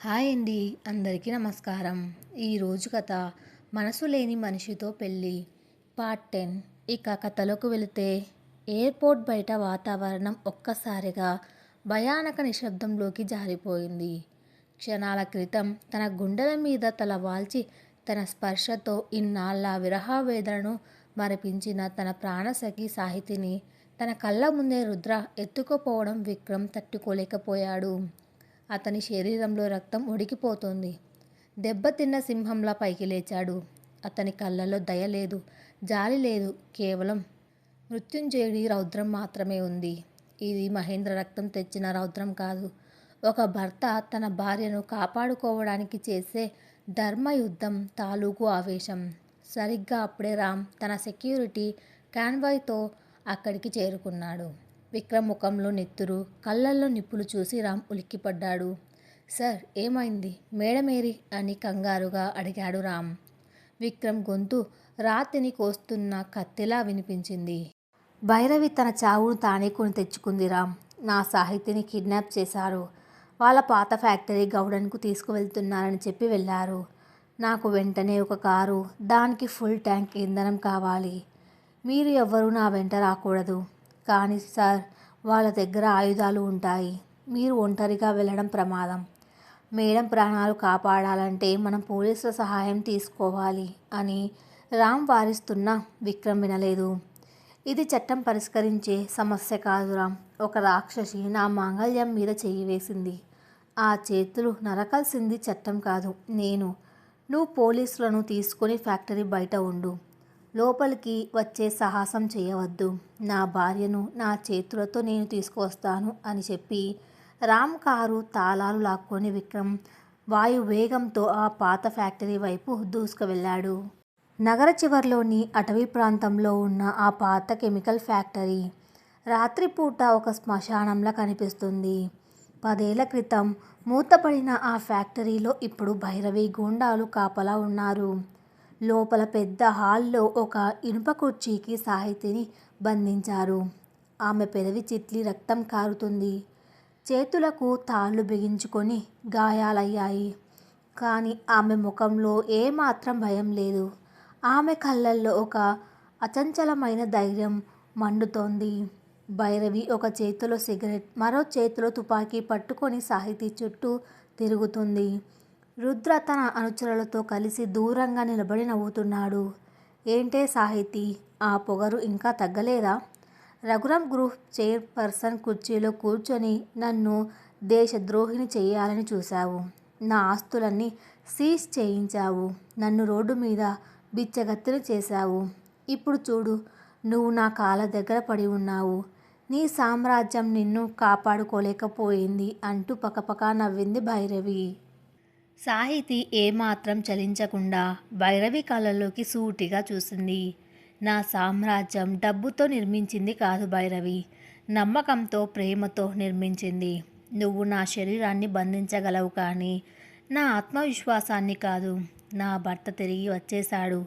Hi అండి, అందరికీ నమస్కారం. ఈరోజు కథ మనసు లేని మనిషితో పెళ్ళి పార్ట్ 10. ఇక కథలోకి వెళితే ఎయిర్పోర్ట్ బయట వాతావరణం ఒక్కసారిగా భయానక నిశ్శబ్దంలోకి జారిపోయింది. క్షణాల క్రితం తన గుండెల మీద తల వాల్చి తన స్పర్శతో ఇన్నాళ్ళ విరహవేదనను మరిపించిన తన ప్రాణసఖి సాహితిని తన కళ్ళ ముందే రుద్ర ఎత్తుకుపోవడం విక్రమ్ తట్టుకోలేకపోయాడు. అతని శరీరంలో రక్తం ఉడికిపోతోంది. దెబ్బతిన్న సింహంలా పైకి లేచాడు. అతని కళ్ళల్లో దయ లేదు, జాలి లేదు, కేవలం మృత్యుంజయుడి రౌద్రం మాత్రమే ఉంది. ఇది మహేంద్ర రక్తం తెచ్చిన రౌద్రం కాదు. ఒక భర్త తన భార్యను కాపాడుకోవడానికి చేసే ధర్మయుద్ధం తాలూకు ఆవేశం. సరిగ్గా అప్పుడే రామ్ తన సెక్యూరిటీ కాన్వాయ్తో అక్కడికి చేరుకున్నాడు. విక్రమ్ ముఖంలో నెత్తురు, కళ్ళల్లో నిప్పులు చూసి రామ్ ఉలిక్కిపడ్డాడు. సార్, ఏమైంది? మేడమేరి అని కంగారుగా అడిగాడు రామ్. విక్రమ్ గొంతు రాతిని కోస్తున్న కత్తిలా వినిపించింది. భైరవి తన చావును తానే కొని తెచ్చుకుంది రామ్. నా సాహితిని కిడ్నాప్ చేశారు. వాళ్ళ పాత ఫ్యాక్టరీ గౌడన్కు తీసుకువెళ్తున్నారని చెప్పి వెళ్ళారు. నాకు వెంటనే ఒక కారు, దానికి ఫుల్ ట్యాంక్ ఇంధనం కావాలి. మీరు ఎవ్వరూ నా వెంట రాకూడదు. కానీ సార్, వాళ్ళ దగ్గర ఆయుధాలు ఉంటాయి. మీరు ఒంటరిగా వెళ్ళడం ప్రమాదం. మేడం ప్రాణాలు కాపాడాలంటే మనం పోలీసుల సహాయం తీసుకోవాలి అని రామ్ వారిస్తున్నా విక్రమ్ వినలేదు. ఇది చట్టం పరిష్కరించే సమస్య కాదు రామ్. ఒక రాక్షసి నా మాంగళ్యం మీద చెయ్యి వేసింది. ఆ చేతులు నరకాల్సింది చట్టం కాదు, నేను. నువ్వు పోలీసులను తీసుకొని ఫ్యాక్టరీ బయట ఉండు. లోపలికి వచ్చే సాహసం చేయవద్దు. నా భార్యను నా చేతులతో నేను తీసుకువస్తాను అని చెప్పి రామ్ కారు తాళాలు లాక్కొని విక్రమ్ వాయువేగంతో ఆ పాత ఫ్యాక్టరీ వైపు దూసుకువెళ్ళాడు. నగర చివర్లోని అటవీ ప్రాంతంలో ఉన్న ఆ పాత కెమికల్ ఫ్యాక్టరీ రాత్రిపూట ఒక శ్మశానంలా కనిపిస్తుంది. 10 ఏళ్ల క్రితం మూతపడిన ఆ ఫ్యాక్టరీలో ఇప్పుడు భైరవి గూండాలు కాపలా ఉన్నారు. లోపల పెద్ద హాల్లో ఒక ఇనుప కుర్చీకి సాహితిని బంధించారు. ఆమె పెదవి చిట్లి రక్తం కారుతుంది. చేతులకు తాళ్ళు బిగించుకొని గాయాలయ్యాయి. కానీ ఆమె ముఖంలో ఏమాత్రం భయం లేదు. ఆమె కళ్ళల్లో ఒక అచంచలమైన ధైర్యం మండుతోంది. భైరవి ఒక చేతిలో సిగరెట్, మరో చేతిలో తుపాకీ పట్టుకొని సాహితి చుట్టూ తిరుగుతుంది. రుద్ర తన అనుచరులతో కలిసి దూరంగా నిలబడి నవ్వుతున్నాడు. ఏంటే సాహితి, ఆ పొగరు ఇంకా తగ్గలేదా? రఘురామ్ గ్రూప్ చైర్పర్సన్ కుర్చీలో కూర్చొని నన్ను దేశద్రోహిని చేయాలని చూశావు. నా ఆస్తులన్నీ సీజ్ చేయించావు. నన్ను రోడ్డు మీద బిచ్చగత్తిని చేశావు. ఇప్పుడు చూడు, నువ్వు నా కాళ్ళ దగ్గర పడి ఉన్నావు. నీ సామ్రాజ్యం నిన్ను కాపాడుకోలేకపోయింది అంటూ పకపకా నవ్వింది భైరవి. సాహితి ఏమాత్రం చలించకుండా భైరవి కళ్ళలోకి సూటిగా చూసింది. నా సామ్రాజ్యం డబ్బుతో నిర్మించింది కాదు భైరవి, నమ్మకంతో, ప్రేమతో నిర్మించింది. నువ్వు నా శరీరాన్ని బంధించగలవు కానీ నా ఆత్మవిశ్వాసాన్ని కాదు. నా భర్త తిరిగి వచ్చేశాడు.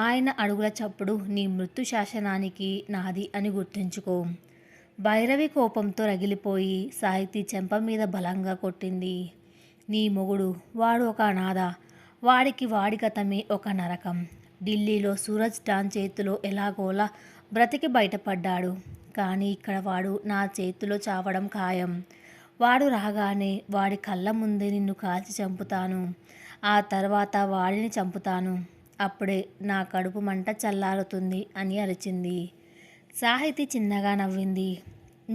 ఆయన అడుగుల చప్పుడు నీ మృత్యు శాసనానికి నాది అని గుర్తుంచుకో. భైరవి కోపంతో రగిలిపోయి సాహితి చెంప మీద బలంగా కొట్టింది. నీ మొగుడు, వాడు ఒక అనాథ. వాడికి వాడి గతమే ఒక నరకం. ఢిల్లీలో సూరజ్ డాన్ చేతిలో ఎలాగోలా బ్రతికి బయటపడ్డాడు. కానీ ఇక్కడ వాడు నా చేతిలో చావడం ఖాయం. వాడు రాగానే వాడి కళ్ళ ముందే నిన్ను కాల్చి చంపుతాను. ఆ తర్వాత వాడిని చంపుతాను. అప్పుడే నా కడుపు మంట చల్లారుతుంది అని అరిచింది. సాహితి చిన్నగా నవ్వింది.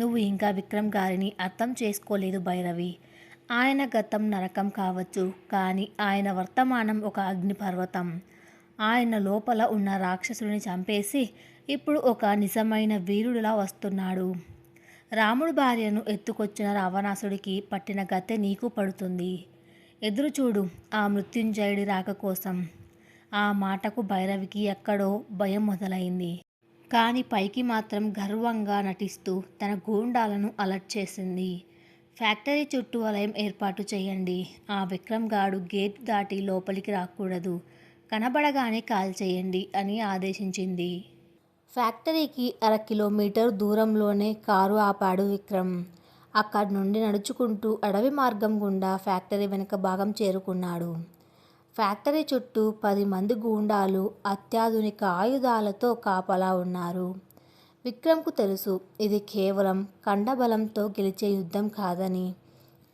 నువ్వు ఇంకా విక్రమ్ గారిని అర్థం చేసుకోలేదు భైరవి. ఆయన గతం నరకం కావచ్చు, కానీ ఆయన వర్తమానం ఒక అగ్నిపర్వతం. ఆయన లోపల ఉన్న రాక్షసుడిని చంపేసి ఇప్పుడు ఒక నిజమైన వీరుడిలా వస్తున్నాడు. రాముడి భార్యను ఎత్తుకొచ్చిన రావణాసుడికి పట్టిన గతె నీకు పడుతుంది. ఎదురుచూడు ఆ మృత్యుంజయుడి రాక కోసం. ఆ మాటకు భైరవికి ఎక్కడో భయం మొదలైంది. కానీ పైకి మాత్రం గర్వంగా నటిస్తూ తన గూండాలను అలర్ట్ చేసింది. ఫ్యాక్టరీ చుట్టూ వలయం ఏర్పాటు చేయండి. ఆ విక్రమ్ గాడు గేట్ దాటి లోపలికి రాకూడదు. కనబడగానే కాల్ చేయండి అని ఆదేశించింది. ఫ్యాక్టరీకి 1/2 కిలోమీటర్ దూరంలోనే కారు ఆపాడు విక్రమ్. అక్కడి నుండి నడుచుకుంటూ అడవి మార్గం గుండా ఫ్యాక్టరీ వెనుక భాగం చేరుకున్నాడు. ఫ్యాక్టరీ చుట్టూ 10 మంది గూండాలు అత్యాధునిక ఆయుధాలతో కాపలా ఉన్నారు. విక్రమ్కు తెలుసు, ఇది కేవలం కండబలంతో గెలిచే యుద్ధం కాదని.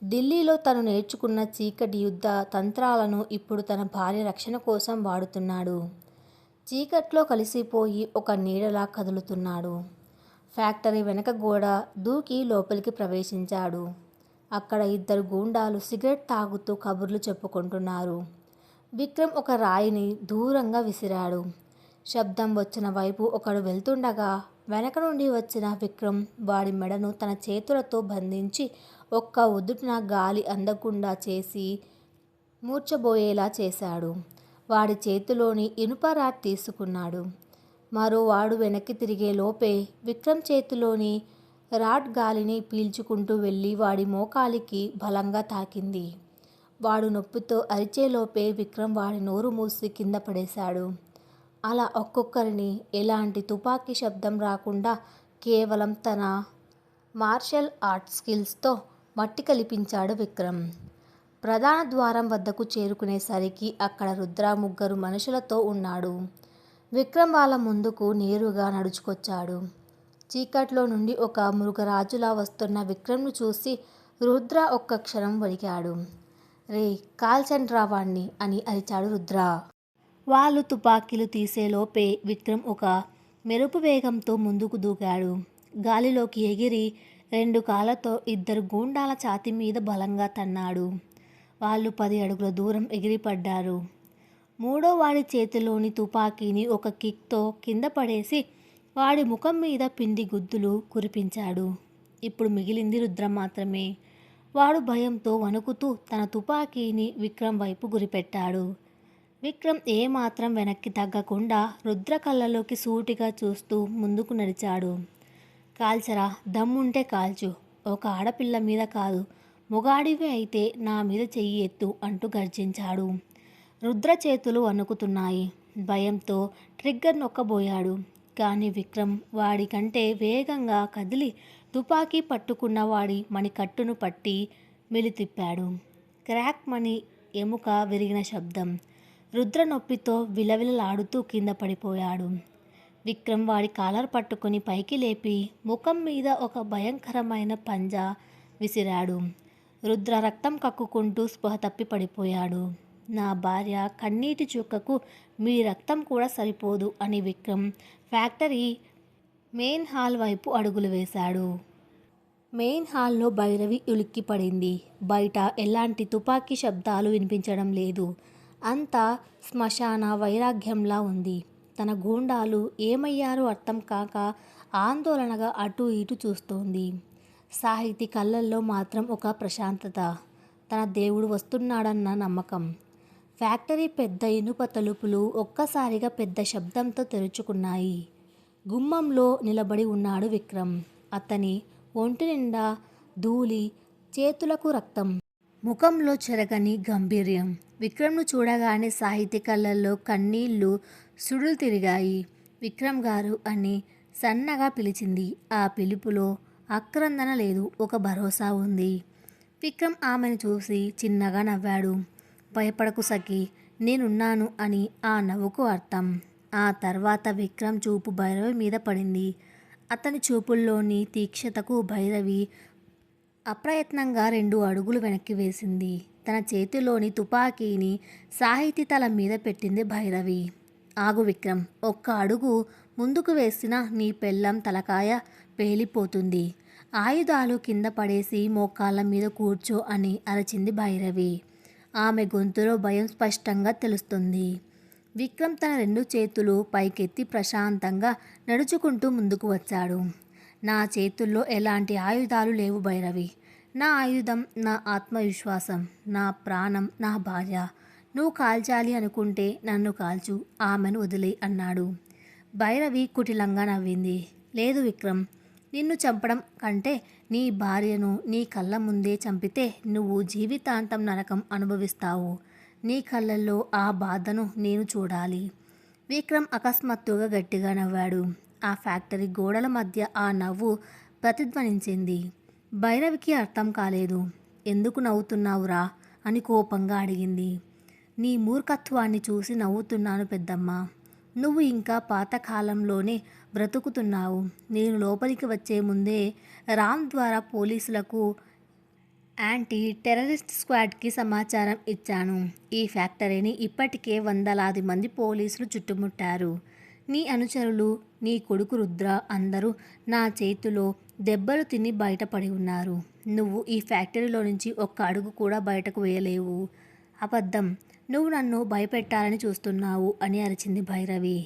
ఢిల్లీలో తను నేర్చుకున్న చీకటి యుద్ధ తంత్రాలను ఇప్పుడు తన భార్య రక్షణ కోసం వాడుతున్నాడు. చీకట్లో కలిసిపోయి ఒక నీడలా కదులుతున్నాడు. ఫ్యాక్టరీ వెనక గోడ దూకి లోపలికి ప్రవేశించాడు. అక్కడ 2 గూండాలు సిగరెట్ తాగుతూ కబుర్లు చెప్పుకుంటున్నారు. విక్రమ్ ఒక రాయిని దూరంగా విసిరాడు. శబ్దం వచ్చిన వైపు ఒకడు వెళ్తుండగా వెనక నుండి వచ్చిన విక్రమ్ వాడి మెడను తన చేతులతో బంధించి ఒక్క ఉదుటున గాలి అందకుండా చేసి మూర్ఛబోయేలా చేశాడు. వాడి చేతిలోని ఇనుప రాడ్ తీసుకున్నాడు. మరో వాడు వెనక్కి తిరిగే లోపే విక్రమ్ చేతిలోని రాడ్ గాలిని పీల్చుకుంటూ వెళ్ళి వాడి మోకాలికి బలంగా తాకింది. వాడు నొప్పితో అరిచేలోపే విక్రమ్ వాడి నోరు మూసి కింద పడేశాడు. అలా ఒక్కొక్కరిని ఎలాంటి తుపాకీ శబ్దం రాకుండా కేవలం తన మార్షల్ ఆర్ట్స్ స్కిల్స్తో మట్టి కలిపించాడు విక్రమ్. ప్రధాన ద్వారం వద్దకు చేరుకునేసరికి అక్కడ రుద్ర 3 మనుషులతో ఉన్నాడు. విక్రమ్ వాళ్ళ ముందుకు నేరుగా నడుచుకొచ్చాడు. చీకట్లో నుండి ఒక మృగరాజులా వస్తున్న విక్రమ్ను చూసి రుద్ర ఒక్క క్షణం వణికాడు. రే, కాల్చండ్రా వాణ్ణి అని అరిచాడు రుద్ర. వాళ్ళు తుపాకీలు తీసేలోపే విక్రమ్ ఒక మెరుపు వేగంతో ముందుకు దూకాడు. గాలిలోకి ఎగిరి 2 కాళ్ళతో 2 గూండాల ఛాతీ మీద బలంగా తన్నాడు. వాళ్ళు 10 అడుగుల దూరం ఎగిరిపడ్డారు. మూడో వాడి చేతిలోని తుపాకీని ఒక కిక్తో కింద పడేసి వాడి ముఖం మీద పిండి గుద్దులు కురిపించాడు. ఇప్పుడు మిగిలింది రుద్ర మాత్రమే. వాడు భయంతో వణుకుతూ తన తుపాకీని విక్రమ్ వైపు గురిపెట్టాడు. విక్రమ్ ఏమాత్రం వెనక్కి తగ్గకుండా రుద్ర కళ్ళలోకి సూటిగా చూస్తూ ముందుకు నడిచాడు. కాల్చరా, దమ్ముంటే కాల్చు, ఒక ఆడపిల్ల మీద కాదు, మొగాడివి అయితే నా మీద చెయ్యి ఎత్తు అంటూ గర్జించాడు. రుద్ర చేతులు వణుకుతున్నాయి. భయంతో ట్రిగ్గర్ నొక్కబోయాడు. కానీ విక్రమ్ వాడి కంటే వేగంగా కదిలి తుపాకీ పట్టుకున్న వాడి మణికట్టును పట్టి మెలితిప్పాడు. క్రాక్ మణి ఎముక విరిగిన శబ్దం. రుద్ర నొప్పితో విలవిలలాడుతూ కింద పడిపోయాడు. విక్రమ్ వాడి కాలర్ పట్టుకుని పైకి లేపి ముఖం మీద ఒక భయంకరమైన పంజా విసిరాడు. రుద్ర రక్తం కక్కుకుంటూ స్పృహ తప్పి పడిపోయాడు. నా భార్య కన్నీటి చుక్కకు మీ రక్తం కూడా సరిపోదు అని విక్రమ్ ఫ్యాక్టరీ మెయిన్ హాల్ వైపు అడుగులు వేశాడు. మెయిన్ హాల్లో భైరవి ఉలిక్కి పడింది. బయట ఎలాంటి తుపాకీ శబ్దాలు వినిపించడం లేదు. అంతా శ్మశాన వైరాగ్యంలా ఉంది. తన గూండాలు ఏమయ్యారో అర్థం కాక ఆందోళనగా అటు ఇటు చూస్తోంది. సాహితి కళ్ళల్లో మాత్రం ఒక ప్రశాంతత, తన దేవుడు వస్తున్నాడన్న నమ్మకం. ఫ్యాక్టరీ పెద్ద ఇనుప తలుపులు ఒక్కసారిగా పెద్ద శబ్దంతో తెరుచుకున్నాయి. గుమ్మంలో నిలబడి ఉన్నాడు విక్రమ్. అతని ఒంటి నిండా ధూళి, చేతులకు రక్తం, ముఖంలో చెరగని గంభీర్యం. విక్రమ్ను చూడగానే సాహితీ కళ్ళల్లో కన్నీళ్లు సుడులు తిరిగాయి. విక్రమ్ గారు అని సన్నగా పిలిచింది. ఆ పిలుపులో ఆక్రందన లేదు, ఒక భరోసా ఉంది. విక్రమ్ ఆమెను చూసి చిన్నగా నవ్వాడు. భయపడకు సఖీ, నేనున్నాను అని ఆ నవ్వుకు అర్థం. ఆ తర్వాత విక్రమ్ చూపు భైరవి మీద పడింది. అతని చూపుల్లోని తీక్షణతకు భైరవి అప్రయత్నంగా 2 అడుగులు వెనక్కి వేసింది. తన చేతిలోని తుపాకీని సాహితీ తల మీద పెట్టింది భైరవి. ఆగు విక్రమ్, ఒక్క అడుగు ముందుకు వేసిన నీ పెళ్ళం తలకాయ పేలిపోతుంది. ఆయుధాలు కింద పడేసి మోకాళ్ళ మీద కూర్చో అని అరచింది భైరవి. ఆమె గొంతులో భయం స్పష్టంగా తెలుస్తుంది. విక్రమ్ తన 2 చేతులు పైకెత్తి ప్రశాంతంగా నడుచుకుంటూ ముందుకు వచ్చాడు. నా చేతుల్లో ఎలాంటి ఆయుధాలు లేవు భైరవి. నా ఆయుధం నా ఆత్మవిశ్వాసం, నా ప్రాణం, నా భార్య. నువ్వు కాల్చాలి అనుకుంటే నన్ను కాల్చు, ఆమెను వదిలే అన్నాడు. భైరవి కుటిలంగా నవ్వింది. లేదు విక్రమ్, నిన్ను చంపడం కంటే నీ భార్యను నీ కళ్ళ ముందే చంపితే నువ్వు జీవితాంతం నరకం అనుభవిస్తావు. నీ కళ్ళల్లో ఆ బాధను నేను చూడాలి. విక్రమ్ అకస్మాత్తుగా గట్టిగా నవ్వాడు. ఆ ఫ్యాక్టరీ గోడల మధ్య ఆ నవ్వు ప్రతిధ్వనించింది. భైరవికి అర్థం కాలేదు. ఎందుకు నవ్వుతున్నావురా అని కోపంగా అడిగింది. నీ మూర్ఖత్వాన్ని చూసి నవ్వుతున్నాను పెద్దమ్మ. నువ్వు ఇంకా పాతకాలంలోనే బ్రతుకుతున్నావు. నేను లోపలికి వచ్చే ముందే రామ్ ద్వారా పోలీసులకు యాంటీ టెర్రరిస్ట్ స్క్వాడ్కి సమాచారం ఇచ్చాను. ఈ ఫ్యాక్టరీని ఇప్పటికే వందలాది మంది పోలీసులు చుట్టుముట్టారు. నీ అనుచరులు, నీ కొడుకు రుద్ర అందరూ నా చేతిలో దెబ్బలు తిని బయటపడి ఉన్నారు. నువ్వు ఈ ఫ్యాక్టరీలో నుంచి ఒక్క అడుగు కూడా బయటకు వేయలేవు. అబద్ధం. నువ్వు నన్ను భయపెట్టాలని చూస్తున్నావు అని అరిచింది భైరవి.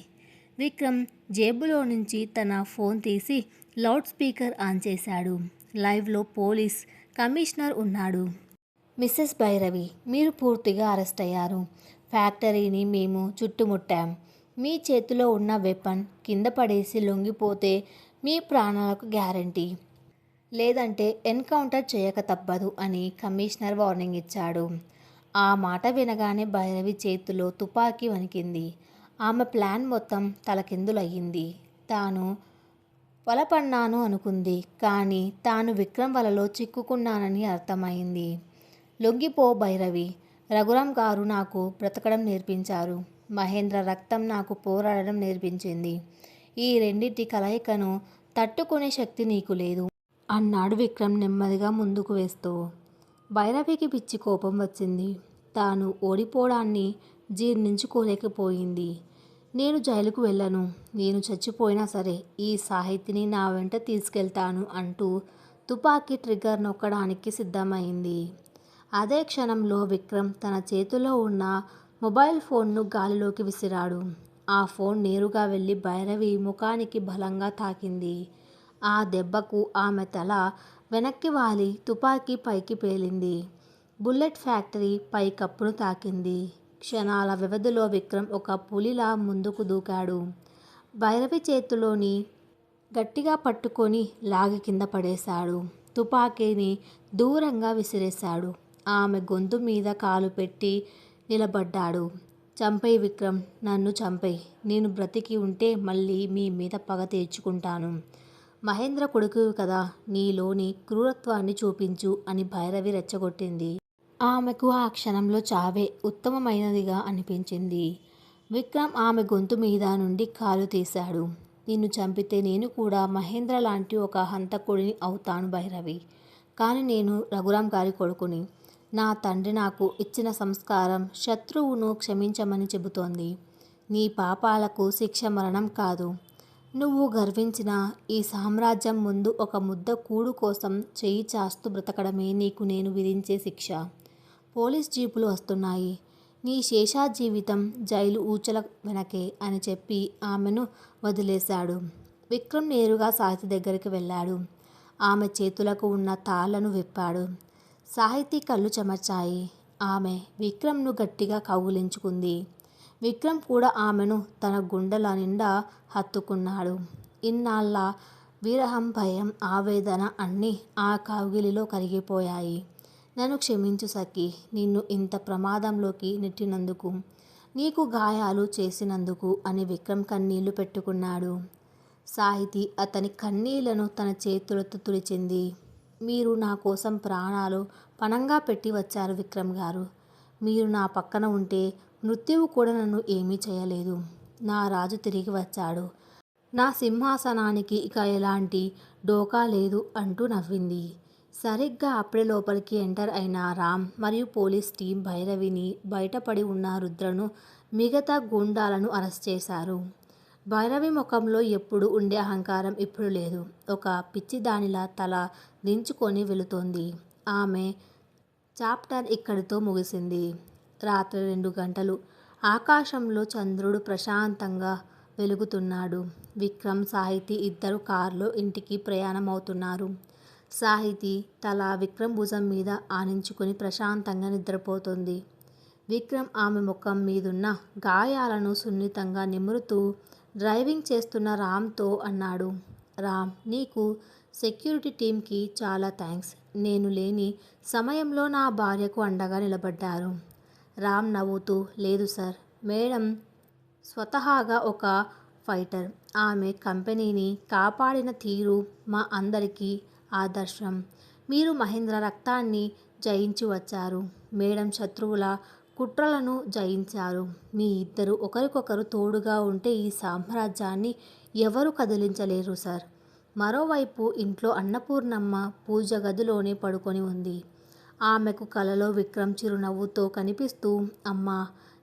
విక్రమ్ జేబులో నుంచి తన ఫోన్ తీసి లౌడ్ స్పీకర్ ఆన్ చేశాడు. లైవ్లో పోలీస్ కమిషనర్ ఉన్నాడు. మిస్సెస్ భైరవి, మీరు పూర్తిగా అరెస్ట్ అయ్యారు. ఫ్యాక్టరీని మేము చుట్టుముట్టాం. మీ చేతిలో ఉన్న వెపన్ కింద పడేసి లొంగిపోతే మీ ప్రాణాలకు గ్యారంటీ, లేదంటే ఎన్కౌంటర్ చేయక తప్పదు అని కమిషనర్ వార్నింగ్ ఇచ్చాడు. ఆ మాట వినగానే భైరవి చేతిలో తుపాకీ వణికింది. ఆమె ప్లాన్ మొత్తం తలకిందులయ్యింది. తాను వలపన్నాను అనుకుంది, కానీ తాను విక్రమ్ వలలో చిక్కుకున్నానని అర్థమైంది. లొంగిపో భైరవి. రఘురామ్ గారు నాకు బ్రతకడం నేర్పించారు. మహేంద్ర రక్తం నాకు పోరాడడం నేర్పించింది. ఈ రెండింటి కలయికను తట్టుకునే శక్తి నీకు లేదు అన్నాడు విక్రమ్ నెమ్మదిగా ముందుకు వేస్తూ. భైరవికి పిచ్చి కోపం వచ్చింది. తాను ఓడిపోవడాన్ని జీర్ణించుకోలేకపోయింది. నేను జైలుకు వెళ్ళను. నేను చచ్చిపోయినా సరే ఈ సాహితిని నా వెంట తీసుకెళ్తాను అంటూ తుపాకీ ట్రిగ్గర్ నొక్కడానికి సిద్ధమైంది. అదే క్షణంలో విక్రమ్ తన చేతిలో ఉన్న మొబైల్ ఫోన్ను గాలిలోకి విసిరాడు. ఆ ఫోన్ నేరుగా వెళ్ళి భైరవి ముఖానికి బలంగా తాకింది. ఆ దెబ్బకు ఆమె తల వెనక్కి వాలి తుపాకీ పైకి పేలింది. బుల్లెట్ ఫ్యాక్టరీ పైకప్పును తాకింది. క్షణాల వ్యవధిలో విక్రమ్ ఒక పులిలా ముందుకు దూకాడు. భైరవి చేతిలోని గట్టిగా పట్టుకొని లాగి కింద పడేశాడు. తుపాకీని దూరంగా విసిరేశాడు. ఆమె గొంతు మీద కాలు పెట్టి నిలబడ్డాడు. చంపేయ్ విక్రమ్, నన్ను చంపేయ్. నేను బ్రతికి ఉంటే మళ్ళీ మీ మీద పగ తీర్చుకుంటాను. మహేంద్ర కొడుకు కదా, నీలోని క్రూరత్వాన్ని చూపించు అని భైరవి రెచ్చగొట్టింది. ఆమెకు ఆ క్షణంలో చావే ఉత్తమమైనదిగా అనిపించింది. విక్రమ్ ఆమె గొంతు మీద నుండి కాలు తీశాడు. నిన్ను చంపితే నేను కూడా మహేంద్ర లాంటి ఒక హంతకుడిని అవుతాను భైరవి. కానీ నేను రఘురామ్ గారి కొడుకుని. నా తండ్రి నాకు ఇచ్చిన సంస్కారం శత్రువును క్షమించమని చెబుతోంది. నీ పాపాలకు శిక్ష మరణం కాదు. నువ్వు గర్వించిన ఈ సామ్రాజ్యం ముందు ఒక ముద్ద కూడు కోసం చెయ్యి చాస్తూ బ్రతకడమే నీకు నేను విధించే శిక్ష. పోలీస్ జీపులు వస్తున్నాయి. నీ శేషా జీవితం జైలు ఊచల వెనకే అని చెప్పి ఆమెను వదిలేశాడు. విక్రమ్ నేరుగా సాహితి దగ్గరికి వెళ్ళాడు. ఆమె చేతులకు ఉన్న తాళ్లను విప్పాడు. సాహితి కళ్ళు చెమర్చాయి. ఆమె విక్రమ్ను గట్టిగా కౌగిలించుకుంది. విక్రమ్ కూడా ఆమెను తన గుండెల నిండా హత్తుకున్నాడు. ఇన్నాళ్ళ విరహం, భయం, ఆవేదన అన్నీ ఆ కౌగిలిలో కరిగిపోయాయి. నన్ను క్షమించు సఖి, నిన్ను ఇంత ప్రమాదంలోకి నెట్టినందుకు, నీకు గాయాలు చేసినందుకు అని విక్రమ్ కన్నీళ్లు పెట్టుకున్నాడు. సాహితి అతని కన్నీళ్లను తన చేతులతో తుడిచింది. మీరు నా కోసం ప్రాణాలు పణంగా పెట్టి వచ్చారు విక్రమ్ గారు. మీరు నా పక్కన ఉంటే మృత్యువు కూడా నన్ను ఏమీ చేయలేదు. నా రాజు తిరిగి వచ్చాడు. నా సింహాసనానికి ఇక ఎలాంటి డోకా లేదు అంటూ నవ్వింది. సరిగ్గా అప్పుడే లోపలికి ఎంటర్ అయిన రామ్ మరియు పోలీస్ టీం భైరవిని, బయటపడి ఉన్న రుద్రను, మిగతా గూండాలను అరెస్ట్ చేశారు. భైరవి ముఖంలో ఎప్పుడు ఉండే అహంకారం ఇప్పుడు లేదు. ఒక పిచ్చిదానిలా తల దించుకొని వెళుతోంది. ఆమె చాప్టర్ ఇక్కడితో ముగిసింది. రాత్రి 2 గంటలు. ఆకాశంలో చంద్రుడు ప్రశాంతంగా వెలుగుతున్నాడు. విక్రమ్, సాహితి ఇద్దరు కారులో ఇంటికి ప్రయాణమవుతున్నారు. సాహితి తల విక్రమ్ భుజం మీద ఆనించుకుని ప్రశాంతంగా నిద్రపోతోంది. విక్రమ్ ఆమె ముఖం మీదున్న గాయాలను సున్నితంగా నిమురుతూ డ్రైవింగ్ చేస్తున్న రామ్తో అన్నాడు. రామ్, నీకు సెక్యూరిటీ టీంకి చాలా థ్యాంక్స్. నేను లేని సమయంలో నా భార్యకు అండగా నిలబడ్డారు. రామ్ నవ్వుతూ, లేదు సార్, మేడం స్వతహాగా ఒక ఫైటర్. ఆమె కంపెనీని కాపాడిన తీరు మా అందరికీ ఆదర్శం. మీరు మహేంద్ర రక్తాన్ని జయించి వచ్చారు. మేడం శత్రువుల కుట్రలను జయించారు. మీ ఇద్దరు ఒకరికొకరు తోడుగా ఉంటే ఈ సామ్రాజ్యాన్ని ఎవరు కదిలించలేరు సార్. మరోవైపు ఇంట్లో అన్నపూర్ణమ్మ పూజ గదిలోనే పడుకొని ఉంది. ఆమెకు కలలో విక్రమ్ చిరునవ్వుతో కనిపిస్తూ అమ్మా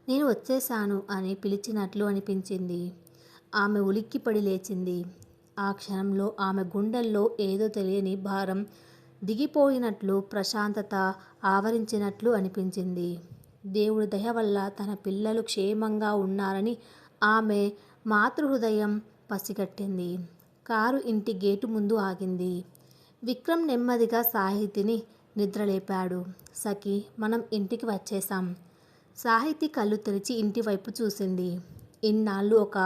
నేను వచ్చేశాను అని పిలిచినట్లు అనిపించింది. ఆమె ఉలిక్కిపడి లేచింది. ఆ క్షణంలో ఆమె గుండెల్లో ఏదో తెలియని భారం దిగిపోయినట్లు, ప్రశాంతత ఆవరించినట్లు అనిపించింది. దేవుడి దయ వల్ల తన పిల్లలు క్షేమంగా ఉన్నారని ఆమె మాతృహృదయం పసిగట్టింది. కారు ఇంటి గేటు ముందు ఆగింది. విక్రమ్ నెమ్మదిగా సాహితిని నిద్రలేపాడు. సఖి మనం ఇంటికి వచ్చేశాం. సాహితి కళ్ళు తెరిచి ఇంటివైపు చూసింది. ఇన్నాళ్ళు ఒక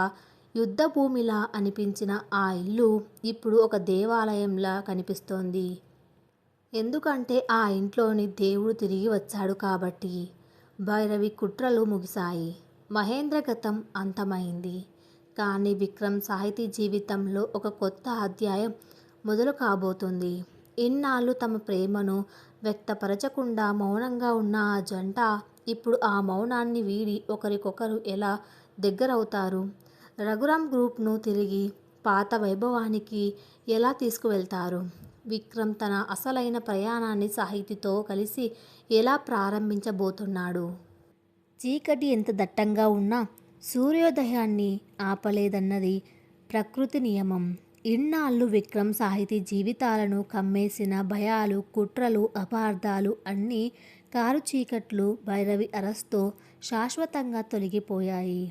యుద్ధభూమిలా అనిపించిన ఆ ఇల్లు ఇప్పుడు ఒక దేవాలయంలా కనిపిస్తోంది. ఎందుకంటే ఆ ఇంట్లోని దేవుడు తిరిగి వచ్చాడు కాబట్టి. భైరవి కుట్రలు ముగిశాయి. మహేంద్ర గతం అంతమైంది. కానీ విక్రమ్ సాహితీ జీవితంలో ఒక కొత్త అధ్యాయం మొదలు కాబోతుంది. ఇన్నాళ్ళు తమ ప్రేమను వ్యక్తపరచకుండా మౌనంగా ఉన్న ఆ జంట ఇప్పుడు ఆ మౌనాన్ని వీడి ఒకరికొకరు ఎలా దగ్గరవుతారు? రఘురామ్ గ్రూప్ను తిరిగి పాత వైభవానికి ఎలా తీసుకువెళ్తారు? విక్రమ్ తన అసలైన ప్రయాణాన్ని సాహితితో కలిసి ఎలా ప్రారంభించబోతున్నాడు? చీకటి ఎంత దట్టంగా ఉన్నా సూర్యోదయాన్ని ఆపలేదన్నది ప్రకృతి నియమం. ఇన్నాళ్ళు విక్రమ్ సాహితీ జీవితాలను కమ్మేసిన భయాలు, కుట్రలు, అపార్థాలు అన్నీ కారు చీకట్లు భైరవి అరెస్ట్తో శాశ్వతంగా తొలగిపోయాయి.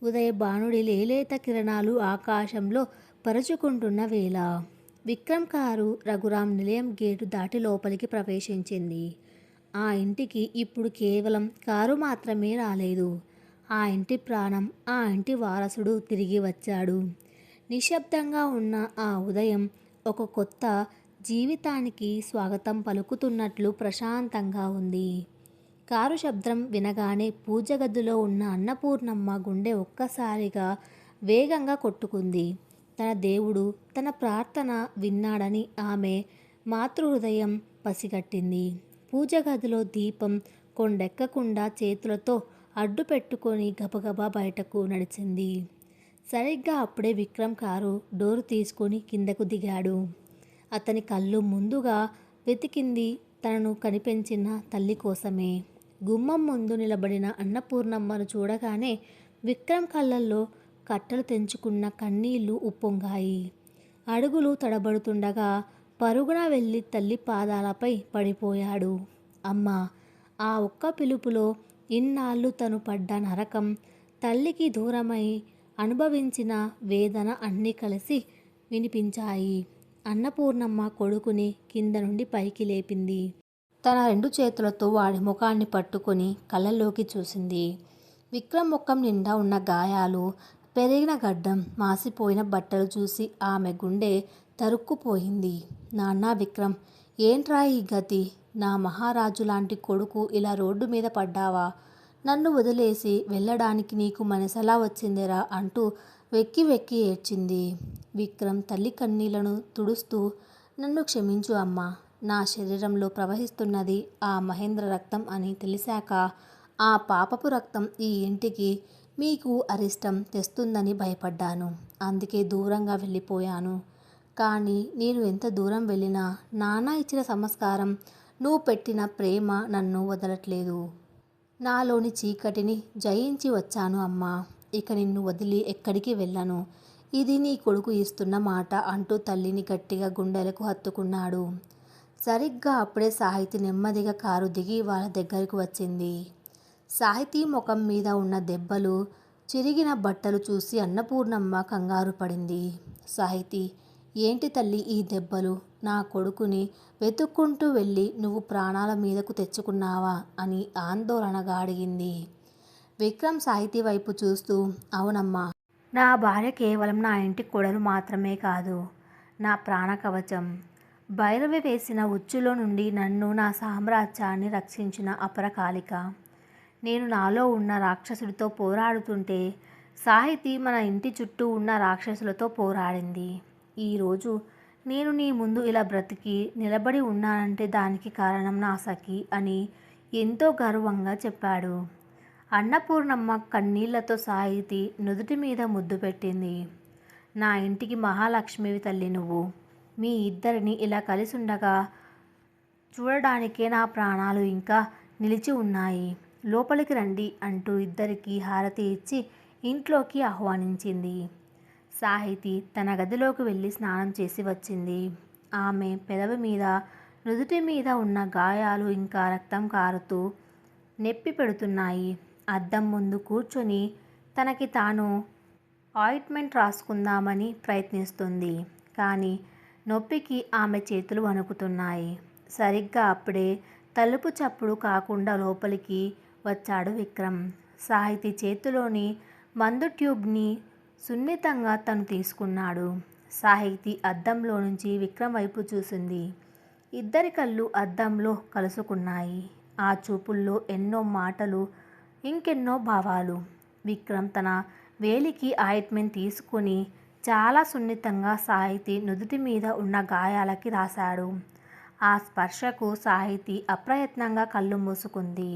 ఉదయ భానుడి లేలేత కిరణాలు ఆకాశంలో పరుచుకుంటున్న వేళ విక్రమ్ కారు రఘురామ్ నిలయం గేటు దాటి లోపలికి ప్రవేశించింది. ఆ ఇంటికి ఇప్పుడు కేవలం కారు మాత్రమే రాలేదు. ఆ ఇంటి ప్రాణం, ఆ ఇంటి వారసుడు తిరిగి వచ్చాడు. నిశ్శబ్దంగా ఉన్న ఆ ఉదయం ఒక కొత్త జీవితానికి స్వాగతం పలుకుతున్నట్లు ప్రశాంతంగా ఉంది. కారు శబ్దం వినగానే పూజ గదిలో ఉన్న అన్నపూర్ణమ్మ గుండె ఒక్కసారిగా వేగంగా కొట్టుకుంది. తన దేవుడు తన ప్రార్థన విన్నాడని ఆమె మాతృహృదయం పసిగట్టింది. పూజ గదిలో దీపం కొండెక్కకుండా చేతులతో అడ్డు పెట్టుకొని గబగబా బయటకు నడిచింది. సరిగ్గా అప్పుడే విక్రమ్ కారు డోరు తీసుకొని కిందకు దిగాడు. అతని కళ్ళు ముందుగా వెతికింది తనను కనిపించిన తల్లి కోసమే. గుమ్మం ముందు నిలబడిన అన్నపూర్ణమ్మను చూడగానే విక్రమ్ కళ్ళల్లో కట్టలు తెంచుకున్న కన్నీళ్లు ఉప్పొంగాయి. అడుగులు తడబడుతుండగా పరుగున వెళ్ళి తల్లి పాదాలపై పడిపోయాడు. అమ్మా! ఆ ఒక్క పిలుపులో ఇన్నాళ్ళు తను పడ్డ నరకం, తల్లికి దూరమై అనుభవించిన వేదన అన్నీ కలిసి వినిపించాయి. అన్నపూర్ణమ్మ కొడుకుని కింద నుండి పైకి లేపింది. తన 2 చేతులతో వాడి ముఖాన్ని పట్టుకొని కళ్ళల్లోకి చూసింది. విక్రమ్ ముఖం నిండా ఉన్న గాయాలు, పెరిగిన గడ్డం, మాసిపోయిన బట్టలు చూసి ఆమె గుండె తరుక్కుపోయింది. నాన్నా విక్రమ్! ఏంట్రా ఈ గతి? నా మహారాజు లాంటి కొడుకు ఇలా రోడ్డు మీద పడ్డావా? నన్ను వదిలేసి వెళ్ళడానికి నీకు మనసెలా వచ్చిందిరా అంటూ వెక్కి వెక్కి ఏడ్చింది. విక్రమ్ తల్లి కన్నీళ్లను తుడుస్తూ నన్ను క్షమించు అమ్మా. నా శరీరంలో ప్రవహిస్తున్నది ఆ మహేంద్ర రక్తం అని తెలిసాక ఆ పాపపు రక్తం ఈ ఇంటికి మీకు అరిష్టం తెస్తుందని భయపడ్డాను. అందుకే దూరంగా వెళ్ళిపోయాను. కానీ నేను ఎంత దూరం వెళ్ళినా నాన్న ఇచ్చిన సంస్కారం, నువ్వు పెట్టిన ప్రేమ నన్ను వదలట్లేదు. నాలోని చీకటిని జయించి వచ్చాను అమ్మా. ఇక నిన్ను వదిలి ఎక్కడికి వెళ్ళను. ఇది నీ కొడుకు ఇస్తున్న మాట అంటూ తల్లిని గట్టిగా గుండెలకు హత్తుకున్నాడు. సరిగ్గా అప్పుడే సాహితి నెమ్మదిగా కారు దిగి వాళ్ళ దగ్గరకు వచ్చింది. సాహితీ ముఖం మీద ఉన్న దెబ్బలు, చిరిగిన బట్టలు చూసి అన్నపూర్ణమ్మ కంగారు పడింది. సాహితి! ఏంటి తల్లి ఈ దెబ్బలు? నా కొడుకుని వెతుక్కుంటూ వెళ్ళి నువ్వు ప్రాణాల మీదకు తెచ్చుకున్నావా అని ఆందోళనగా అడిగింది. విక్రమ్ సాహితి వైపు చూస్తూ అవునమ్మా. నా భార్య కేవలం నా ఇంటి కోడలు మాత్రమే కాదు, నా ప్రాణ కవచం. భైరవి వేసిన ఉచ్చులో నుండి నన్ను, నా సామ్రాజ్యాన్ని రక్షించిన అపరకాలిక. నేను నాలో ఉన్న రాక్షసుడితో పోరాడుతుంటే సాహితి మన ఇంటి చుట్టూ ఉన్న రాక్షసులతో పోరాడింది. ఈరోజు నేను నీ ముందు ఇలా బ్రతికి నిలబడి ఉన్నానంటే దానికి కారణం నా సఖి అని ఎంతో గర్వంగా చెప్పాడు. అన్నపూర్ణమ్మ కన్నీళ్లతో సాహితి నుదుటి మీద ముద్దు పెట్టింది. నా ఇంటికి మహాలక్ష్మివి తల్లి నువ్వు. మీ ఇద్దరిని ఇలా కలిసుండగా చూడడానికే నా ప్రాణాలు ఇంకా నిలిచి ఉన్నాయి. లోపలికి రండి అంటూ ఇద్దరికీ హారతి ఇచ్చి ఇంట్లోకి ఆహ్వానించింది. సాహితి తన గదిలోకి వెళ్ళి స్నానం చేసి వచ్చింది. ఆమె పెదవి మీద నుదుటి మీద ఉన్న గాయాలు ఇంకా రక్తం కారుతూ నొప్పి పెడుతున్నాయి. అద్దం ముందు కూర్చొని తనకి తాను ఆయింట్మెంట్ రాసుకుందామని ప్రయత్నిస్తుంది. కానీ నొప్పికి ఆమె చేతులు వణుకుతున్నాయి. సరిగ్గా అప్పుడే తలుపు చప్పుడు కాకుండా లోపలికి వచ్చాడు విక్రమ్. సాహితి చేతిలోని మందు ట్యూబ్ని సున్నితంగా తను తీసుకున్నాడు. సాహితి అద్దంలో నుంచి విక్రమ్ వైపు చూసింది. ఇద్దరి కళ్ళు అద్దంలో కలుసుకున్నాయి. ఆ చూపుల్లో ఎన్నో మాటలు, ఇంకెన్నో భావాలు. విక్రమ్ తన వేలికి ఆయింట్మెంట్ తీసుకుని చాలా సున్నితంగా సాహితి నుదుటి మీద ఉన్న గాయాలకి రాశాడు. ఆ స్పర్శకు సాహితి అప్రయత్నంగా కళ్ళు మూసుకుంది.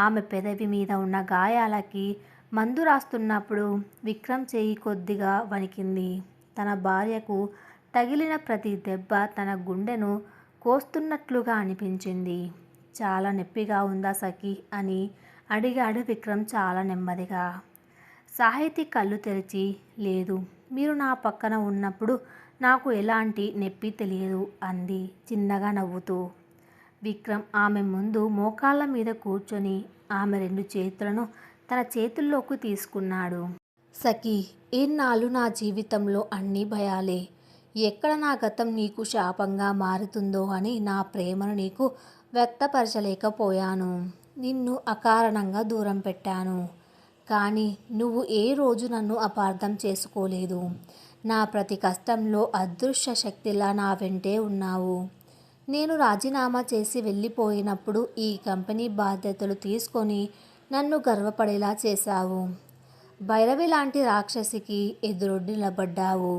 ఆమె పెదవి మీద ఉన్న గాయాలకి మందు రాస్తున్నప్పుడు విక్రమ్ చేయి కొద్దిగా వణికింది. తన భార్యకు తగిలిన ప్రతి దెబ్బ తన గుండెను కోస్తున్నట్లుగా అనిపించింది. చాలా నొప్పిగా ఉందా సఖి అని అడిగాడు విక్రమ్ చాలా నెమ్మదిగా. సాహితి కళ్ళు తెరిచి, లేదు, మీరు నా పక్కన ఉన్నప్పుడు నాకు ఎలాంటి నొప్పి తెలియదు అంది చిన్నగా నవ్వుతూ. విక్రమ్ ఆమె ముందు మోకాళ్ళ మీద కూర్చొని ఆమె 2 చేతులను తన చేతుల్లోకి తీసుకున్నాడు. సఖి, ఇన్నాళ్ళు నా జీవితంలో అన్నీ భయాలే. ఎక్కడ నా గతం నీకు శాపంగా మారుతుందో అని నా ప్రేమను నీకు వ్యక్తపరచలేకపోయాను. నిన్ను అకారణంగా దూరం పెట్టాను. కానీ నువ్వు ఏ రోజు నన్ను అపార్థం చేసుకోలేదు. నా ప్రతి కష్టంలో అదృశ్య శక్తిలా నా వెంటే ఉన్నావు. నేను రాజీనామా చేసి వెళ్ళిపోయినప్పుడు ఈ కంపెనీ బాధ్యతలు తీసుకొని నన్ను గర్వపడేలా చేశావు. భైరవి లాంటి రాక్షసికి ఎదురొడ్డి నిలబడ్డావు.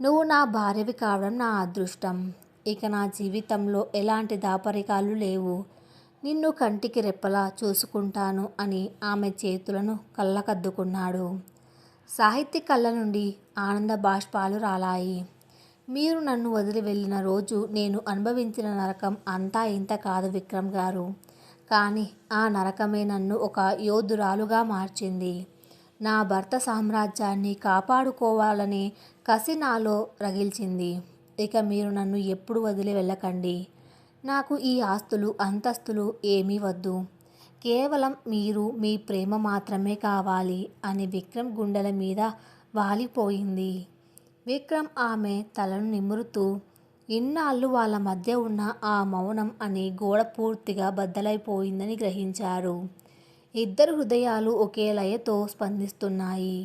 నువ్వు నా భార్యవి కావడం నా అదృష్టం. ఇక నా జీవితంలో ఎలాంటి దాపరికాలు లేవు. నిన్ను కంటికి రెప్పలా చూసుకుంటాను అని ఆమె చేతులను కళ్ళకద్దుకున్నాడు. సాహిత్య కళ్ళ నుండి ఆనంద బాష్పాలు రాలాయి. మీరు నన్ను వదిలి వెళ్ళిన రోజు నేను అనుభవించిన నరకం అంతా ఇంత కాదు విక్రమ్ గారు. కానీ ఆ నరకమే నన్ను ఒక యోధురాలుగా మార్చింది. నా భర్త సామ్రాజ్యాన్ని కాపాడుకోవాలనే కసి నాలో రగిల్చింది. ఇక మీరు నన్ను ఎప్పుడు వదిలి వెళ్ళకండి. నాకు ఈ ఆస్తులు అంతస్తులు ఏమీ వద్దు. కేవలం మీరు మీ ప్రేమ మాత్రమే కావాలి అని విక్రమ్ గుండెల మీద వాలిపోయింది. విక్రమ్ ఆమె తలను నిమురుతూ, ఇన్నాళ్ళు వాళ్ళ మధ్య ఉన్న ఆ మౌనం అనే గోడ పూర్తిగా బద్దలైపోయిందని గ్రహించారు. ఇద్దరు హృదయాలు ఒకే లయతో స్పందిస్తున్నాయి.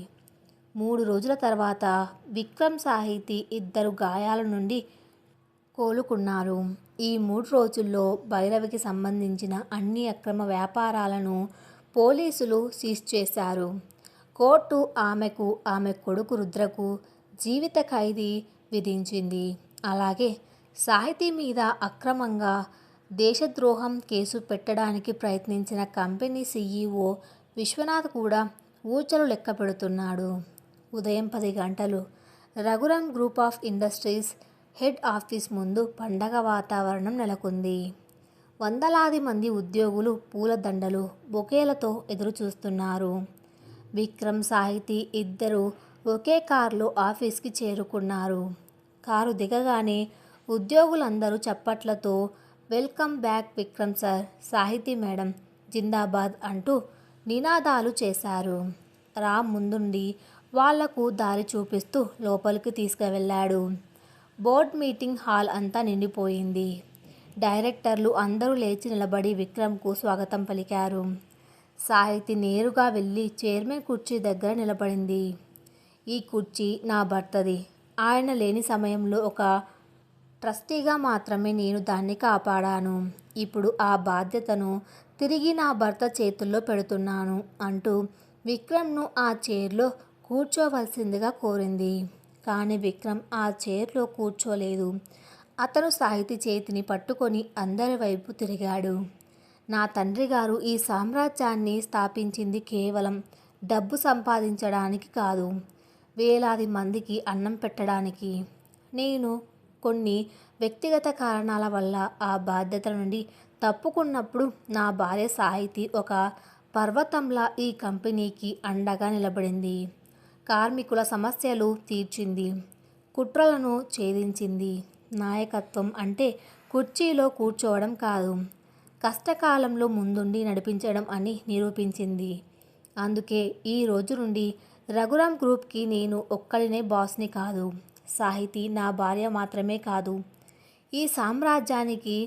3 రోజుల తర్వాత విక్రమ్ సాహితి ఇద్దరు గాయాల నుండి కోలుకున్నారు. ఈ 3 రోజుల్లో భైరవికి సంబంధించిన అన్ని అక్రమ వ్యాపారాలను పోలీసులు సీజ్ చేశారు. కోర్టు ఆమెకు, ఆమె కొడుకు రుద్రకు జీవిత ఖైదీ విధించింది. అలాగే సాహితీ మీద అక్రమంగా దేశద్రోహం కేసు పెట్టడానికి ప్రయత్నించిన కంపెనీ సీఈఓ విశ్వనాథ్ కూడా ఊచలు లెక్క పెడుతున్నాడు. ఉదయం 10 గంటలు Raghuram group of industries head office ముందు పండగ వాతావరణం నెలకొంది. వందలాది మంది ఉద్యోగులు పూలదండలు, బొకేలతో ఎదురు చూస్తున్నారు. విక్రమ్ సాహితి ఇద్దరు ఒకే కారులో ఆఫీస్కి చేరుకున్నారు. కారు దిగగానే ఉద్యోగులందరూ చప్పట్లతో welcome back Vikram sir, Sahithi madam, జిందాబాద్ అంటూ నినాదాలు చేశారు. రామ్ ముందుండి వాళ్లకు దారి చూపిస్తూ లోపలికి తీసుకువెళ్ళాడు. బోర్డ్ మీటింగ్ హాల్ అంతా నిండిపోయింది. డైరెక్టర్లు అందరూ లేచి నిలబడి విక్రమ్కు స్వాగతం పలికారు. సాహితి నేరుగా వెళ్ళి చైర్మన్ కుర్చీ దగ్గర నిలబడింది. ఈ కుర్చీ నా భర్తది. ఆయన లేని సమయంలో ఒక ట్రస్టీగా మాత్రమే నేను దాన్ని కాపాడాను. ఇప్పుడు ఆ బాధ్యతను తిరిగి నా భర్త చేతుల్లో పెడుతున్నాను అంటూ విక్రమ్ను ఆ చైర్లో కూర్చోవలసిందిగా కోరింది. కానీ విక్రమ్ ఆ చైర్లో కూర్చోలేదు. అతను సాహితీ చేతిని పట్టుకొని అందరి వైపు తిరిగాడు. నా తండ్రి గారు ఈ సామ్రాజ్యాన్ని స్థాపించింది కేవలం డబ్బు సంపాదించడానికి కాదు, వేలాది మందికి అన్నం పెట్టడానికి. నేను కొన్ని వ్యక్తిగత కారణాల వల్ల ఆ బాధ్యతల నుండి తప్పుకున్నప్పుడు నా భార్య సాహితీ ఒక పర్వతంలా ఈ కంపెనీకి అండగా నిలబడింది. కార్మికుల సమస్యలు తీర్చింది, కుట్రలను ఛేదించింది. నాయకత్వం అంటే కుర్చీలో కూర్చోవడం కాదు, కష్టకాలంలో ముందుండి నడిపించడం అని నిరూపించింది. అందుకే ఈ రోజు నుండి రఘురామ్ గ్రూప్కి నేను ఒక్కడినే బాస్ని కాదు, సాహితీ నా భార్య మాత్రమే కాదు, ఈ సామ్రాజ్యానికి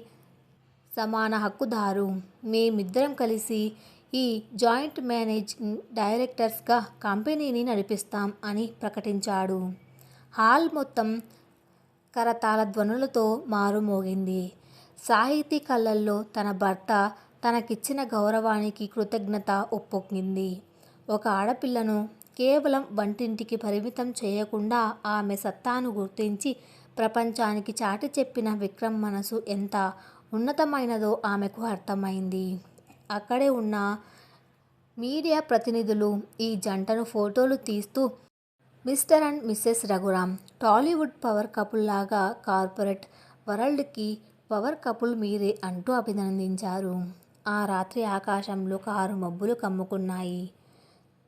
సమాన హక్కుదారు. మేమిద్దరం కలిసి ఈ జాయింట్ మేనేజింగ్ డైరెక్టర్స్గా కంపెనీని నడిపిస్తాం అని ప్రకటించాడు. హాల్ మొత్తం కరతాళ ధ్వనులతో మారుమోగింది. సాహితీ కళ్ళల్లో తన భర్త తనకిచ్చిన గౌరవానికి కృతజ్ఞత ఉప్పొంగింది. ఒక ఆడపిల్లను కేవలం వంటింటికి పరిమితం చేయకుండా ఆమె సత్తాను గుర్తించి ప్రపంచానికి చాటి చెప్పిన విక్రమ్ మనసు ఎంత ఉన్నతమైనదో ఆమెకు అర్థమైంది. అక్కడే ఉన్న మీడియా ప్రతినిధులు ఈ జంటను ఫోటోలు తీస్తూ Mr and Mrs Raghuram, Tollywood power couple లాగా కార్పొరేట్ వరల్డ్కి పవర్ కపుల్ మీరే అంటూ అభినందించారు. ఆ రాత్రి ఆకాశంలో కారు మబ్బులు కమ్ముకున్నాయి.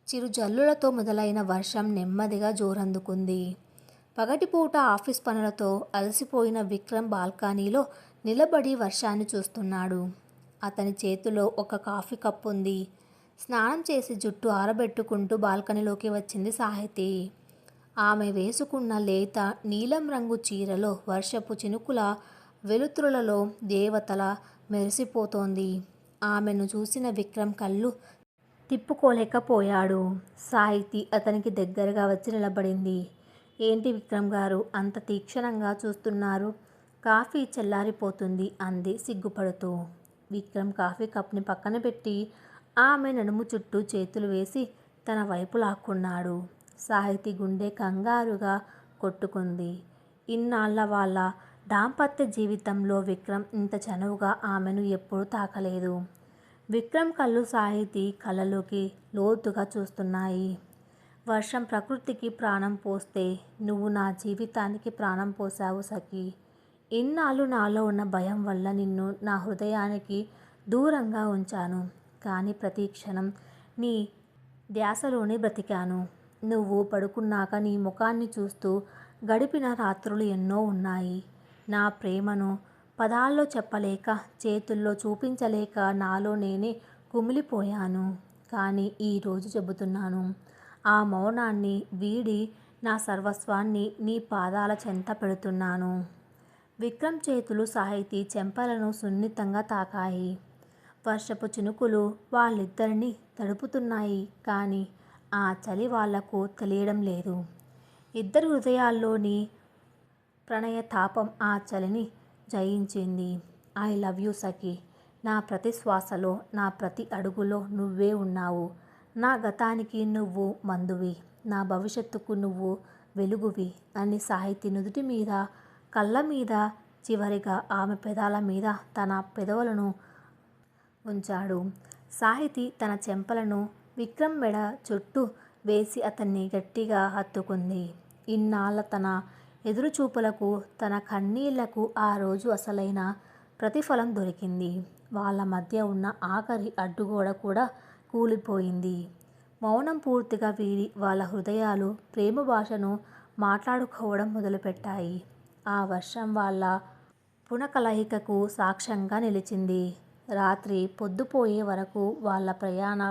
చిరు జల్లులతో మొదలైన వర్షం నెమ్మదిగా జోరందుకుంది. పగటిపూట ఆఫీస్ పనులతో అలసిపోయిన విక్రమ్ బాల్కనీలో నిలబడి వర్షాన్ని చూస్తున్నాడు. అతని చేతిలో ఒక కాఫీ కప్ ఉంది. స్నానం చేసి జుట్టు ఆరబెట్టుకుంటూ బాల్కనీలోకి వచ్చింది సాహితీ. ఆమె వేసుకున్న లేత నీలం రంగు చీరలో వర్షపు చినుకుల వెలుతురులలో దేవతల మెరిసిపోతోంది. ఆమెను చూసిన విక్రమ్ కళ్ళు తిప్పుకోలేకపోయాడు. సాహితీ అతనికి దగ్గరగా వచ్చి నిలబడింది. ఏంటి విక్రమ్ గారు అంత తీక్షణంగా చూస్తున్నారు? కాఫీ చల్లారిపోతుంది అంది సిగ్గుపడుతూ. విక్రమ్ కాఫీ కప్ని పక్కన పెట్టి ఆమె నడుము చుట్టూ చేతులు వేసి తన వైపు లాక్కున్నాడు. సాహితీ గుండె కంగారుగా కొట్టుకుంది. ఇన్నాళ్ల వాళ్ళ దాంపత్య జీవితంలో విక్రమ్ ఇంత చనువుగా ఆమెను ఎప్పుడూ తాకలేదు. విక్రమ్ కళ్ళు సాహితీ కళ్ళలోకి లోతుగా చూస్తున్నాయి. వర్షం ప్రకృతికి ప్రాణం పోస్తే నువ్వు నా జీవితానికి ప్రాణం పోశావు సఖీ. ఇన్నాళ్ళు నాలో ఉన్న భయం వల్ల నిన్ను నా హృదయానికి దూరంగా ఉంచాను. కానీ ప్రతి క్షణం నీ ధ్యాసలోనే బ్రతికాను. నువ్వు పడుకున్నాక నీ ముఖాన్ని చూస్తూ గడిపిన రాత్రులు ఎన్నో ఉన్నాయి. నా ప్రేమను పదాల్లో చెప్పలేక, చేతుల్లో చూపించలేక నాలో నేనే కుమిలిపోయాను. కానీ ఈరోజు చెబుతున్నాను, ఆ మౌనాన్ని వీడి నా సర్వస్వాన్ని నీ పాదాల చెంత పెడుతున్నాను. విక్రమ్ చేతులు సాహితీ చెంపలను సున్నితంగా తాకాయి. వర్షపు చినుకులు వాళ్ళిద్దరినీ తడుపుతున్నాయి. కానీ ఆ చలి వాళ్లకు తెలియడం లేదు. ఇద్దరి హృదయాల్లోని ప్రణయ తాపం ఆ చలిని జయించింది. ఐ లవ్ యూ సఖీ. నా ప్రతి శ్వాసలో, నా ప్రతి అడుగులో నువ్వే ఉన్నావు. నా గతానికి నువ్వు మందువి, నా భవిష్యత్తుకు నువ్వు వెలుగువి అని సాహితీ నుదుటి మీద, కళ్ళ మీద, చివరిగా ఆమె పెదాల మీద తన పెదవులను ఉంచాడు. సాహితీ తన చెంపలను విక్రమ్ మెడ చుట్టూ వేసి అతన్ని గట్టిగా హత్తుకుంది. ఇన్నాళ్ల తన ఎదురుచూపులకు, తన కన్నీళ్లకు ఆ రోజు అసలైన ప్రతిఫలం దొరికింది. వాళ్ళ మధ్య ఉన్న ఆఖరి అడ్డుగోడ కూడా కూలిపోయింది. మౌనం పూర్తిగా వీడి వాళ్ళ హృదయాలు ప్రేమ భాషను మాట్లాడుకోవడం మొదలుపెట్టాయి. ఆ వర్షం వాళ్ళ పునఃకలయికకు సాక్ష్యంగా నిలిచింది. రాత్రి పొద్దుపోయే వరకు వాళ్ళ ప్రయాణ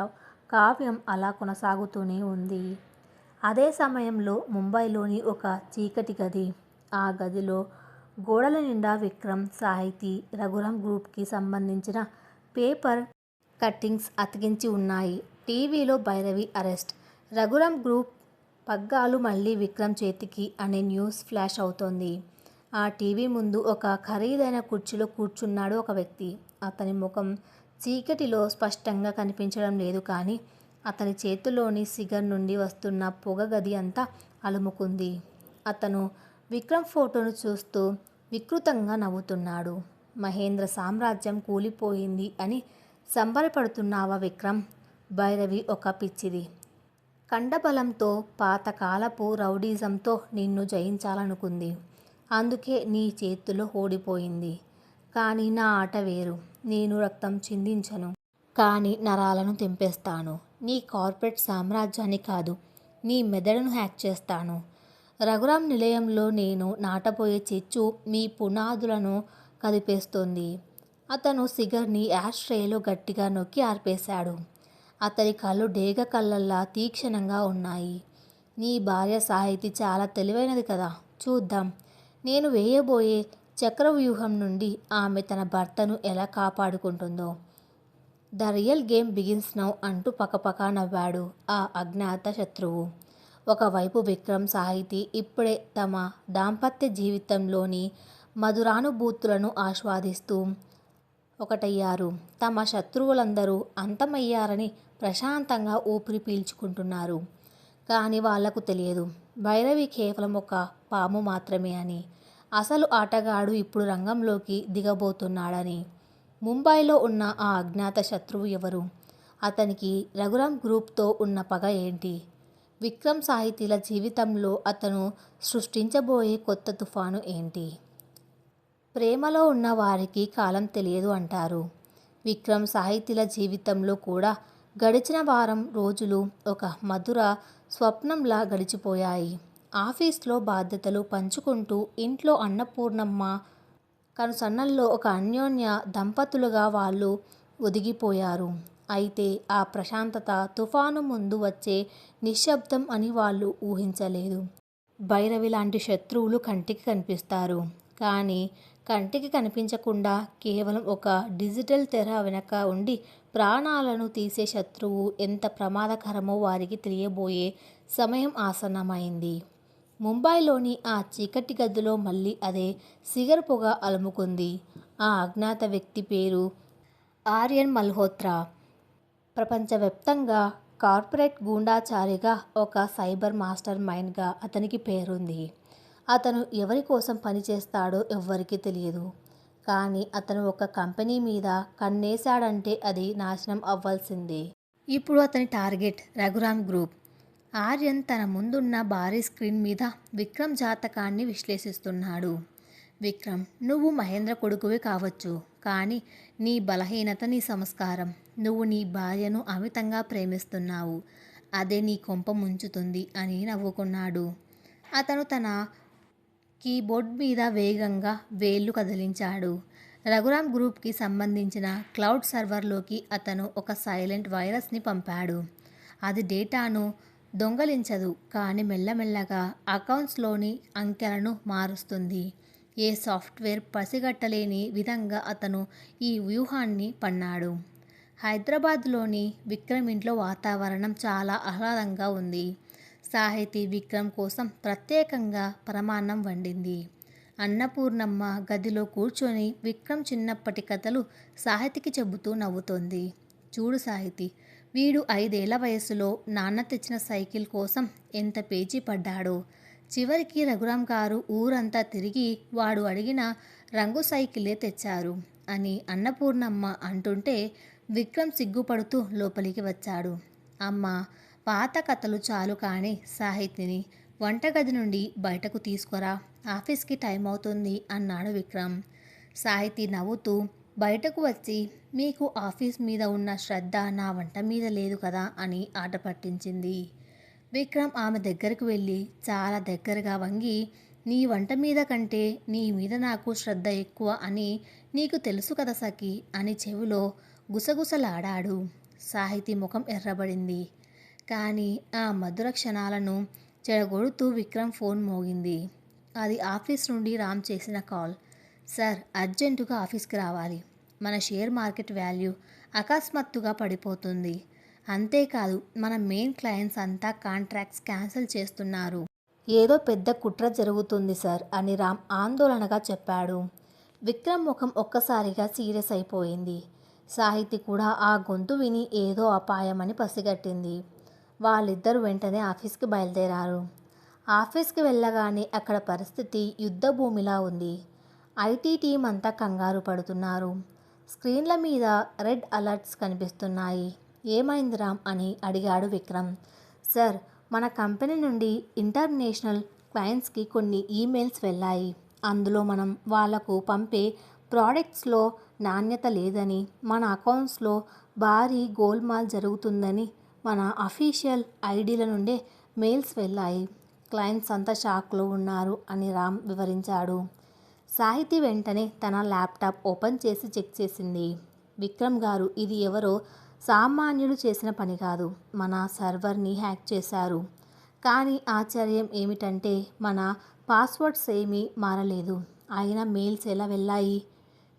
కావ్యం అలా కొనసాగుతూనే ఉంది. అదే సమయంలో ముంబైలోని ఒక చీకటి గది. ఆ గదిలో గోడల నిండా విక్రమ్, సాహితీ, రఘురామ్ గ్రూప్కి సంబంధించిన పేపర్ కట్టింగ్స్ అతికించి ఉన్నాయి. టీవీలో భైరవి అరెస్ట్, రఘురామ్ గ్రూప్ పగ్గాలు మళ్లీ విక్రమ్ చేతికి అనే న్యూస్ ఫ్లాష్ అవుతోంది. ఆ టీవీ ముందు ఒక ఖరీదైన కుర్చీలో కూర్చున్నాడు ఒక వ్యక్తి. అతని ముఖం చీకటిలో స్పష్టంగా కనిపించడం లేదు. కానీ అతని చేతిలోని సిగర్ నుండి వస్తున్న పొగ గది అంతా అలుముకుంది. అతను విక్రమ్ ఫోటోను చూస్తూ వికృతంగా నవ్వుతున్నాడు. మహేంద్ర సామ్రాజ్యం కూలిపోయింది అని సంబరపడుతున్నావా విక్రమ్? భైరవి ఒక పిచ్చిది. కండబలంతో పాతకాలపు రౌడీజంతో నిన్ను జయించాలనుకుంది. అందుకే నీ చేతిలో ఓడిపోయింది. కానీ నా ఆట వేరు. నేను రక్తం చిందించను. కానీ నరాలను తెంపేస్తాను. నీ కార్పొరేట్ సామ్రాజ్యాన్ని కాదు, నీ మెదడును హ్యాక్ చేస్తాను. రఘురాం నిలయంలో నేను నాటబోయే చిచ్చు మీ పునాదులను కదిపేస్తోంది. అతను సిగర్ని యాష్ ట్రేలో గట్టిగా నొక్కి ఆర్పేశాడు. అతని కళ్ళు డేగ కళ్ళల్లా తీక్షణంగా ఉన్నాయి. నీ భార్య సాహితి చాలా తెలివైనది కదా, చూద్దాం. నేను వేయబోయే చక్రవ్యూహం నుండి ఆమె తన భర్తను ఎలా కాపాడుకుంటుందో. The real game begins now అంటూ పకపకా నవ్వాడు ఆ అజ్ఞాత శత్రువు. ఒకవైపు విక్రమ్, సాహితి ఇప్పుడే తమ దాంపత్య జీవితంలోని మధురానుభూతులను ఆస్వాదిస్తూ ఒకటయ్యారు. తమ శత్రువులందరూ అంతమయ్యారని ప్రశాంతంగా ఊపిరి పీల్చుకుంటున్నారు. కానీ వాళ్లకు తెలియదు, భైరవి కేవలం ఒక పాము మాత్రమే అని. అసలు ఆటగాడు ఇప్పుడు రంగంలోకి దిగబోతున్నాడని. ముంబైలో ఉన్న ఆ అజ్ఞాత శత్రువు ఎవరు? అతనికి రఘురాం గ్రూప్తో ఉన్న పగ ఏంటి? విక్రమ్, సాహితీల జీవితంలో అతను సృష్టించబోయే కొత్త తుఫాను ఏంటి? ప్రేమలో ఉన్న వారికి కాలం తెలియదు అంటారు. విక్రమ్, సాహితీల జీవితంలో కూడా గడిచిన వారం రోజులు ఒక మధుర స్వప్నంలా గడిచిపోయాయి. ఆఫీస్లో బాధ్యతలు పంచుకుంటూ, ఇంట్లో అన్నపూర్ణమ్మ కనుసన్నల్లో ఒక అన్యోన్య దంపతులుగా వాళ్ళు ఒదిగిపోయారు. అయితే ఆ ప్రశాంతత తుఫాను ముందు వచ్చే నిశ్శబ్దం అని వాళ్ళు ఊహించలేదు. భైరవి లాంటి శత్రువులు కంటికి కనిపిస్తారు. కానీ కంటికి కనిపించకుండా కేవలం ఒక డిజిటల్ తెర వెనక ఉండి ప్రాణాలను తీసే శత్రువు ఎంత ప్రమాదకరమో వారికి తెలియబోయే సమయం ఆసన్నమైంది. ముంబైలోని ఆ చీకటి గదిలో మళ్ళీ అదే సిగర్ పొగ అలుముకుంది. ఆ అజ్ఞాత వ్యక్తి పేరు ఆర్యన్ మల్హోత్రా. ప్రపంచవ్యాప్తంగా కార్పొరేట్ గూండాచారిగా, ఒక సైబర్ మాస్టర్ మైండ్గా అతనికి పేరుంది. అతను ఎవరి కోసం పనిచేస్తాడో ఎవ్వరికీ తెలియదు. కానీ అతను ఒక కంపెనీ మీద కన్నేశాడంటే అది నాశనం అవ్వాల్సిందే. ఇప్పుడు అతని టార్గెట్ రఘురాం గ్రూప్. ఆర్యన్ తన ముందున్న భారీ స్క్రీన్ మీద విక్రమ్ జాతకాన్ని విశ్లేషిస్తున్నాడు. విక్రమ్, నువ్వు మహేంద్ర కొడుకువే కావచ్చు, కానీ నీ బలహీనత నీ సంస్కారం. నువ్వు నీ భార్యను అమితంగా ప్రేమిస్తున్నావు. అదే నీ కొంప ముంచుతుంది అని నవ్వుకున్నాడు. అతను తన కీబోర్డ్ మీద వేగంగా వేళ్లు కదిలించాడు. రఘురాం గ్రూప్కి సంబంధించిన క్లౌడ్ సర్వర్లోకి అతను ఒక సైలెంట్ వైరస్ని పంపాడు. అది డేటాను దొంగలించదు, కానీ మెల్లమెల్లగా అకౌంట్స్లోని అంకెలను మారుస్తుంది. ఏ సాఫ్ట్వేర్ పసిగట్టలేని విధంగా అతను ఈ వ్యూహాన్ని పన్నాడు. హైదరాబాద్లోని విక్రమ్ ఇంట్లో వాతావరణం చాలా ఆహ్లాదంగా ఉంది. సాహితి విక్రమ్ కోసం ప్రత్యేకంగా పరమాన్నం వండింది. అన్నపూర్ణమ్మ గదిలో కూర్చొని విక్రమ్ చిన్నప్పటి కథలు సాహితికి చెబుతూ నవ్వుతోంది. చూడు సాహితి, వీడు 5 ఏళ్ల వయసులో నాన్న తెచ్చిన సైకిల్ కోసం ఎంత పేచీ పడ్డాడో. చివరికి రఘురాం గారు ఊరంతా తిరిగి వాడు అడిగిన రంగు సైకిలే తెచ్చారు అని అన్నపూర్ణమ్మ అంటుంటే విక్రమ్ సిగ్గుపడుతూ లోపలికి వచ్చాడు. అమ్మ, పాత కథలు చాలు కానీ సాహితిని వంటగది నుండి బయటకు తీసుకురా, ఆఫీస్కి టైం అవుతుంది అన్నాడు విక్రమ్. సాహితి నవ్వుతూ బయటకు వచ్చి, మీకు ఆఫీస్ మీద ఉన్న శ్రద్ధ నా వంట మీద లేదు కదా అని ఆట పట్టించింది. విక్రమ్ ఆమె దగ్గరకు వెళ్ళి చాలా దగ్గరగా వంగి, నీ వంట మీద కంటే నీ మీద నాకు శ్రద్ధ ఎక్కువ అని నీకు తెలుసు కదా సఖీ అని చెవిలో గుసగుసలాడాడు. సాహితి ముఖం ఎర్రబడింది. కానీ ఆ మధుర క్షణాలను చెడగొడుతూ విక్రమ్ ఫోన్ మోగింది. అది ఆఫీస్ నుండి రామ్ చేసిన కాల్. సార్, అర్జెంటుగా ఆఫీస్కి రావాలి. మన షేర్ మార్కెట్ వాల్యూ అకస్మాత్తుగా పడిపోతుంది. అంతేకాదు, మన మెయిన్ క్లయింట్స్ అంతా కాంట్రాక్ట్స్ క్యాన్సిల్ చేస్తున్నారు. ఏదో పెద్ద కుట్ర జరుగుతుంది సార్ అని రామ్ ఆందోళనగా చెప్పాడు. విక్రమ్ ముఖం ఒక్కసారిగా సీరియస్ అయిపోయింది. సాహితి కూడా ఆ గొంతు విని ఏదో అపాయమని పసిగట్టింది. వాళ్ళిద్దరూ వెంటనే ఆఫీస్కి బయలుదేరారు. ఆఫీస్కి వెళ్ళగానే అక్కడ పరిస్థితి యుద్ధభూమిలా ఉంది. ఐటీ టీం అంతా కంగారు పడుతున్నారు. స్క్రీన్ల మీద రెడ్ అలర్ట్స్ కనిపిస్తున్నాయి. ఏమైంది రామ్ అని అడిగాడు విక్రమ్. సార్, మన కంపెనీ నుండి ఇంటర్నేషనల్ క్లయింట్స్కి కొన్ని ఈమెయిల్స్ వెళ్ళాయి. అందులో మనం వాళ్లకు పంపే ప్రోడక్ట్స్లో నాణ్యత లేదని, మన అకౌంట్స్లో భారీ గోల్మాల్ జరుగుతుందని మన అఫీషియల్ ఐడీల నుండే మెయిల్స్ వెళ్ళాయి. క్లయింట్స్ అంతా షాక్లో ఉన్నారు అని రామ్ వివరించాడు. సాహితి వెంటనే తన ల్యాప్టాప్ ఓపెన్ చేసి చెక్ చేసింది. విక్రమ్ గారు, ఇది ఎవరో సామాన్యుడు చేసిన పని కాదు. మన సర్వర్ని హ్యాక్ చేశారు. కానీ ఆశ్చర్యం ఏమిటంటే మన పాస్వర్డ్స్ ఏమీ మారలేదు. అయినా మెయిల్స్ ఎలా వెళ్ళాయి?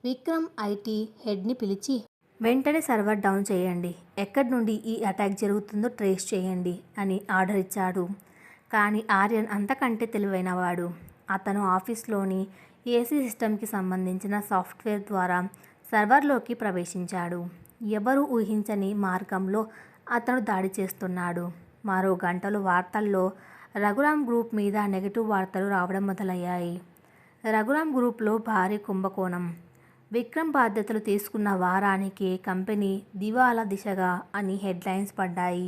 విక్రమ్ ఐటీ హెడ్ని పిలిచి వెంటనే సర్వర్ డౌన్ చేయండి, ఎక్కడి నుండి ఈ అటాక్ జరుగుతుందో ట్రేస్ చేయండి అని ఆర్డర్ ఇచ్చాడు. కానీ ఆర్యన్ అంతకంటే తెలివైనవాడు. అతను ఆఫీస్లోని ఏసీ సిస్టమ్కి సంబంధించిన సాఫ్ట్వేర్ ద్వారా సర్వర్లోకి ప్రవేశించాడు. ఎవరూ ఊహించని మార్గంలో అతను దాడి చేస్తున్నాడు. మరో గంటలో వార్తల్లో రఘురామ్ గ్రూప్ మీద నెగటివ్ వార్తలు రావడం మొదలయ్యాయి. రఘురామ్ గ్రూప్లో భారీ కుంభకోణం. విక్రమ్ బాధ్యతలు తీసుకున్న వారానికే కంపెనీ దివాలా దిశగా అని హెడ్లైన్స్ పడ్డాయి.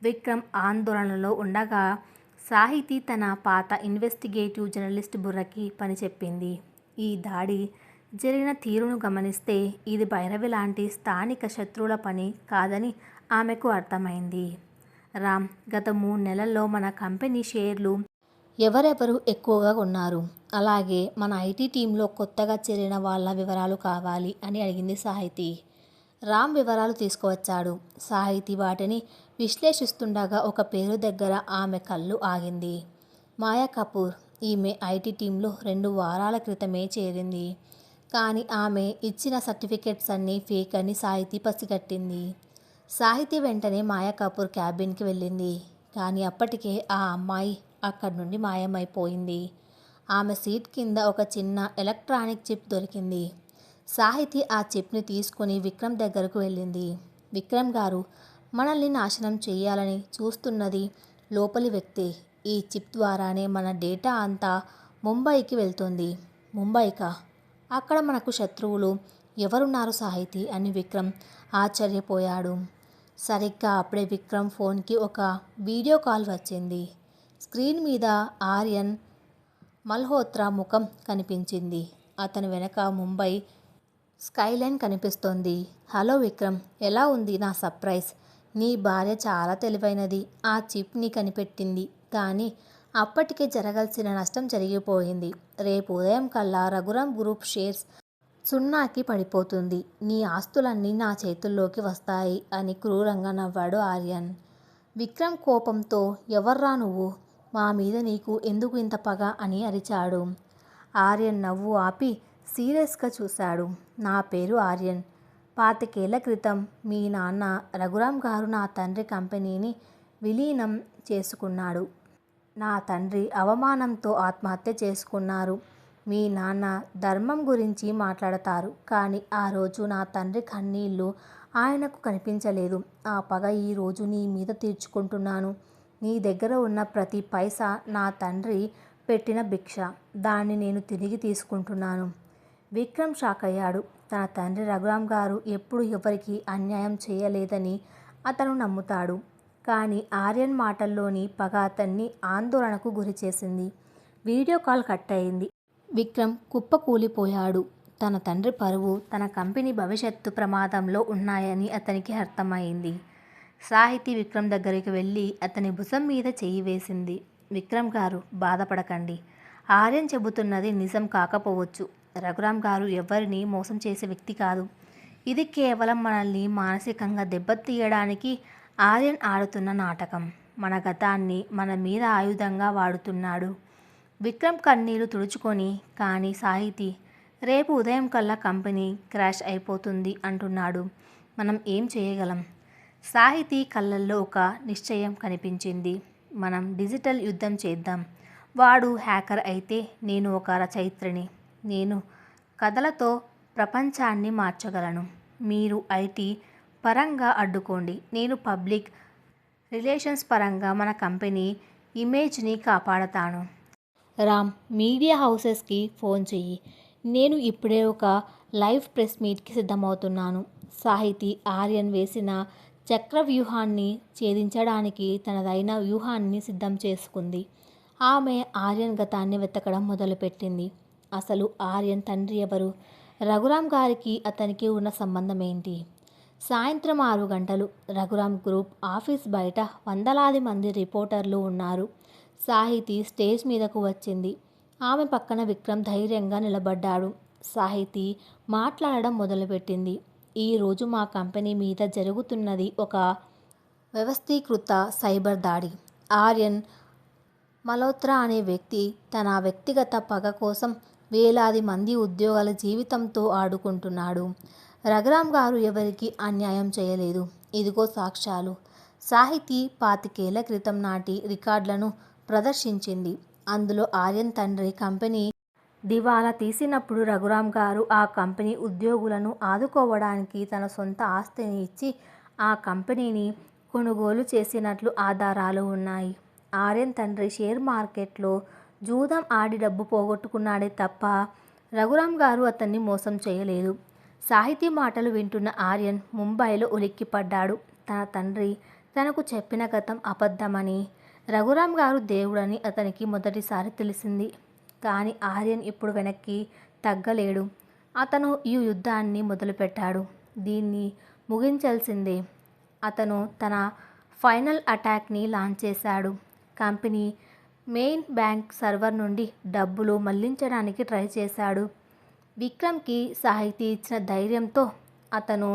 విక్రమ్ ఆందోళనలో ఉండగా సాహితి తన పాత ఇన్వెస్టిగేటివ్ జర్నలిస్ట్ బుర్రకి పని చెప్పింది. ఈ దాడి జరిగిన తీరును గమనిస్తే ఇది భైరవి లాంటి స్థానిక శత్రువుల పని కాదని ఆమెకు అర్థమైంది. రామ్, గత 3 నెలల్లో మన కంపెనీ షేర్లు ఎవరెవరు ఎక్కువగా కొన్నారు, అలాగే మన ఐటీ టీంలో కొత్తగా చేరిన వాళ్ళ వివరాలు కావాలి అని అడిగింది సాహితి. రామ్ వివరాలు తీసుకువచ్చాడు. సాహితి వాటిని విశ్లేషిస్తుండగా ఒక పేరు దగ్గర ఆమె కళ్ళు ఆగింది. మాయా కపూర్. ఈమె ఐటీ టీంలో 2 వారాల క్రితమే చేరింది. కానీ ఆమె ఇచ్చిన సర్టిఫికెట్స్ అన్నీ ఫేక్ అని సాహితి పసిగట్టింది. సాహితి వెంటనే మాయా కపూర్ క్యాబిన్కి వెళ్ళింది. కానీ అప్పటికే ఆ అమ్మాయి అక్కడి నుండి మాయమైపోయింది. ఆమె సీట్ కింద ఒక చిన్న ఎలక్ట్రానిక్ చిప్ దొరికింది. సాహితి ఆ చిప్ని తీసుకుని విక్రమ్ దగ్గరకు వెళ్ళింది. విక్రమ్ గారు, మనల్ని నాశనం చేయాలని చూస్తున్నది లోపలి వ్యక్తే. ఈ చిప్ ద్వారానే మన డేటా అంతా ముంబైకి వెళ్తుంది. ముంబైకా? అక్కడ మనకు శత్రువులు ఎవరున్నారు సాహితి అని విక్రమ్ ఆశ్చర్యపోయాడు. సరిగ్గా అప్పుడే విక్రమ్ ఫోన్కి ఒక వీడియో కాల్ వచ్చింది. స్క్రీన్ మీద ఆర్యన్ మల్హోత్రా ముఖం కనిపించింది. అతని వెనక ముంబై స్కైలైన్ కనిపిస్తోంది. హలో విక్రమ్, ఎలా ఉంది నా సర్ప్రైజ్? నీ భార్య చాలా తెలివైనది. ఆ చిప్ని కనిపెట్టింది. కానీ అప్పటికే జరగాల్సిన నష్టం జరిగిపోయింది. రేపు ఉదయం కల్లా రఘురామ్ గ్రూప్ షేర్స్ 0కి పడిపోతుంది. నీ ఆస్తులన్నీ నా చేతుల్లోకి వస్తాయి అని క్రూరంగా నవ్వాడు ఆర్యన్. విక్రమ్ కోపంతో, ఎవర్రా నువ్వు? మా మీద నీకు ఎందుకు ఇంత పగ అని అరిచాడు. ఆర్యన్ నవ్వు ఆపి సీరియస్గా చూశాడు. నా పేరు ఆర్యన్. 25 ఏళ్ల క్రితం మీ నాన్న రఘురామ్ గారు నా తండ్రి కంపెనీని విలీనం చేసుకున్నాడు. నా తండ్రి అవమానంతో ఆత్మహత్య చేసుకున్నారు. మీ నాన్న ధర్మం గురించి మాట్లాడతారు. కానీ ఆ రోజు నా తండ్రి కన్నీళ్లు ఆయనకు కనిపించలేదు. ఆ పగ ఈరోజు నీ మీద తీర్చుకుంటున్నాను. నీ దగ్గర ఉన్న ప్రతి పైసా నా తండ్రి పెట్టిన భిక్ష. దాన్ని నేను తిరిగి తీసుకుంటున్నాను. విక్రమ్ షాక్ అయ్యాడు. తన తండ్రి రఘురామ్ గారు ఎప్పుడు ఎవరికి అన్యాయం చేయలేదని అతను నమ్ముతాడు. కానీ ఆర్యన్ మాటల్లోని పగ అతన్ని ఆందోళనకు గురిచేసింది. వీడియో కాల్ కట్ అయింది. విక్రమ్ కుప్పకూలిపోయాడు. తన తండ్రి పరువు, తన కంపెనీ భవిష్యత్తు ప్రమాదంలో ఉన్నాయని అతనికి అర్థమైంది. సాహితి విక్రమ్ దగ్గరికి వెళ్ళి అతని భుజం మీద చెయ్యి వేసింది. విక్రమ్ గారు, బాధపడకండి. ఆర్యన్ చెబుతున్నది నిజం కాకపోవచ్చు. రఘురామ్ గారు ఎవరిని మోసం చేసే వ్యక్తి కాదు. ఇది కేవలం మనల్ని మానసికంగా దెబ్బతీయడానికి ఆర్యన్ ఆడుతున్న నాటకం. మన గతాన్ని మన మీద ఆయుధంగా వాడుతున్నాడు. విక్రమ్ కన్నీళ్లు తుడుచుకొని, కానీ సాహితి, రేపు ఉదయం కల్లా కంపెనీ క్రాష్ అయిపోతుంది అంటున్నాడు. మనం ఏం చేయగలం? సాహితి కళ్ళల్లో ఒక నిశ్చయం కనిపించింది. మనం డిజిటల్ యుద్ధం చేద్దాం. వాడు హ్యాకర్ అయితే నేను ఒక రచయిత్రిని. నేను కథలతో ప్రపంచాన్ని మార్చగలను. మీరు ఐటీ పరంగా అడ్డుకోండి. నేను పబ్లిక్ రిలేషన్స్ పరంగా మన కంపెనీ ఇమేజ్ని కాపాడతాను. రామ్, మీడియా హౌసెస్కి ఫోన్ చెయ్యి. నేను ఇప్పుడే ఒక లైవ్ ప్రెస్ మీట్కి సిద్ధమవుతున్నాను. సాహితీ ఆర్యన్ వేసిన చక్రవ్యూహాన్ని ఛేదించడానికి తనదైన వ్యూహాన్ని సిద్ధం చేసుకుంది. ఆమె ఆర్యన్ గతాన్ని వెతకడం మొదలుపెట్టింది. అసలు ఆర్యన్ తండ్రి ఎవరు? రఘురామ్ గారికి అతనికి ఉన్న సంబంధం ఏంటి? సాయంత్రం 6 గంటలు. రఘురామ్ గ్రూప్ ఆఫీస్ బయట వందలాది మంది రిపోర్టర్లు ఉన్నారు. సాహితీ స్టేజ్ మీదకు వచ్చింది. ఆమె పక్కన విక్రమ్ ధైర్యంగా నిలబడ్డాడు. సాహితీ మాట్లాడడం మొదలుపెట్టింది. ఈరోజు మా కంపెనీ మీద జరుగుతున్నది ఒక వ్యవస్థీకృత సైబర్ దాడి. ఆర్యన్ మల్హోత్రా అనే వ్యక్తి తన వ్యక్తిగత పగ కోసం వేలాది మంది ఉద్యోగుల జీవితంతో ఆడుకుంటున్నాడు. రఘురామ్ గారు ఎవరికి అన్యాయం చేయలేదు. ఇదిగో సాక్ష్యాలు. సాహితీ 25 ఏళ్ల క్రితం నాటి రికార్డులను ప్రదర్శించింది. అందులో ఆర్యన్ తండ్రి కంపెనీ దివాలా తీసినప్పుడు రఘురామ్ గారు ఆ కంపెనీ ఉద్యోగులను ఆదుకోవడానికి తన సొంత ఆస్తిని ఇచ్చి ఆ కంపెనీని కొనుగోలు చేసినట్లు ఆధారాలు ఉన్నాయి. ఆర్యన్ తండ్రి షేర్ మార్కెట్లో జూదం ఆడి డబ్బు పోగొట్టుకున్నాడే తప్ప రఘురామ్ గారు అతన్ని మోసం చేయలేదు. సాహితీ మాటలు వింటున్న ఆర్యన్ ముంబైలో ఉలిక్కిపడ్డాడు. తన తండ్రి తనకు చెప్పిన గతం అబద్ధమని, రఘురామ్ గారు దేవుడని అతనికి మొదటిసారి తెలిసింది. కానీ ఆర్యన్ ఇప్పుడు వెనక్కి తగ్గలేడు. అతను ఈ యుద్ధాన్ని మొదలుపెట్టాడు. దీన్ని ముగించాల్సిందే. అతను తన ఫైనల్ అటాక్ని లాంచ్ చేశాడు. కంపెనీ మెయిన్ బ్యాంక్ సర్వర్ నుండి డబ్బులు మళ్లించడానికి ట్రై చేశాడు. విక్రమ్కి సాహితీ ఇచ్చిన ధైర్యంతో అతను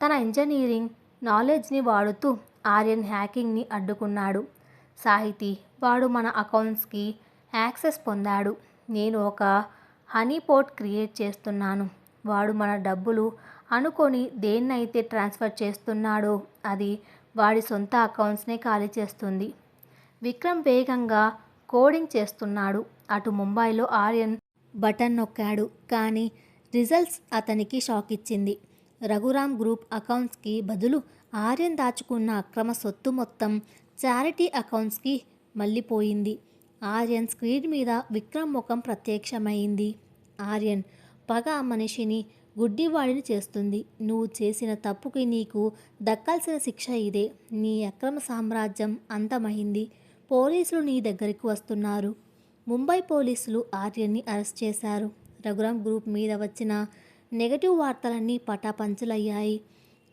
తన ఇంజనీరింగ్ నాలెడ్జ్ని వాడుతూ ఆర్యన్ హ్యాకింగ్ని అడ్డుకున్నాడు. సాహితీ, వాడు మన అకౌంట్స్కి యాక్సెస్ పొందాడు. నేను ఒక హనీపోట్ క్రియేట్ చేస్తున్నాను. వాడు మన డబ్బులు అనుకొని దేన్నైతే ట్రాన్స్ఫర్ చేస్తున్నాడో అది వాడి సొంత అకౌంట్స్నే ఖాళీ చేస్తుంది. విక్రమ్ వేగంగా కోడింగ్ చేస్తున్నాడు. అటు ముంబైలో ఆర్యన్ బటన్ నొక్కాడు. కానీ రిజల్ట్స్ అతనికి షాక్ ఇచ్చింది. రఘురామ్ గ్రూప్ అకౌంట్స్కి బదులు ఆర్యన్ దాచుకున్న అక్రమ సొత్తు మొత్తం చారిటీ అకౌంట్స్కి మళ్ళీపోయింది. ఆర్యన్ స్క్రీన్ మీద విక్రమ్ ముఖం ప్రత్యక్షమైంది. ఆర్యన్, పగ మనిషిని గుడ్డివాడిని చేస్తుంది. నువ్వు చేసిన తప్పుకి నీకు దక్కాల్సిన శిక్ష ఇదే. నీ అక్రమ సామ్రాజ్యం అంతమైంది. పోలీసులు నీ దగ్గరికి వస్తున్నారు. ముంబై పోలీసులు ఆర్యన్ని అరెస్ట్ చేశారు. రఘురామ్ గ్రూప్ మీద వచ్చిన నెగటివ్ వార్తలన్నీ పటాపంచలయ్యాయి.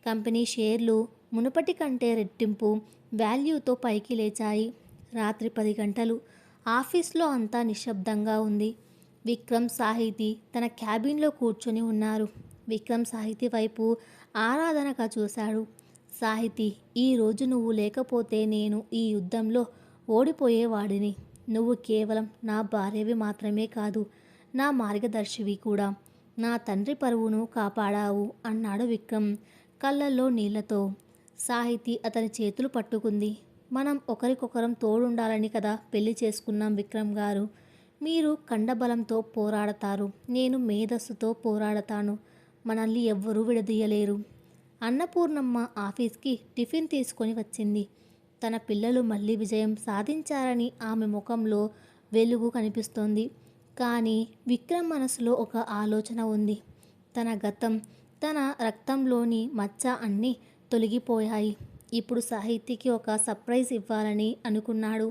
కంపెనీ షేర్లు మునుపటి కంటే రెట్టింపు వాల్యూతో పైకి లేచాయి. రాత్రి 10 గంటలు. ఆఫీస్లో అంతా నిశ్శబ్దంగా ఉంది. విక్రమ్, సాహితీ తన క్యాబిన్లో కూర్చొని ఉన్నారు. విక్రమ్ సాహితీ వైపు ఆరాధనగా చూశాడు. సాహితీ, ఈరోజు నువ్వు లేకపోతే నేను ఈ యుద్ధంలో ఓడిపోయేవాడిని. నువ్వు కేవలం నా భార్యవి మాత్రమే కాదు, నా మార్గదర్శివి కూడా. నా తండ్రి పరువును కాపాడావు అన్నాడు విక్రమ్ కళ్ళల్లో నీళ్లతో. సాహితీ అతని చేతులు పట్టుకుంది. మనం ఒకరికొకరం తోడుండాలని కదా పెళ్లి చేసుకున్నాం విక్రమ్ గారు. మీరు కండబలంతో పోరాడతారు, నేను మేధస్సుతో పోరాడతాను. మనల్ని ఎవ్వరూ విడదీయలేరు. అన్నపూర్ణమ్మ ఆఫీస్కి టిఫిన్ తీసుకొని వచ్చింది. తన పిల్లలు మళ్ళీ విజయం సాధించారని ఆమె ముఖంలో వెలుగు కనిపిస్తోంది. కానీ విక్రమ్ మనసులో ఒక ఆలోచన ఉంది. తన గతం, తన రక్తంలోని మచ్చ అన్నీ తొలగిపోయాయి. ఇప్పుడు సాహితీకి ఒక సర్ప్రైజ్ ఇవ్వాలని అనుకున్నాడు.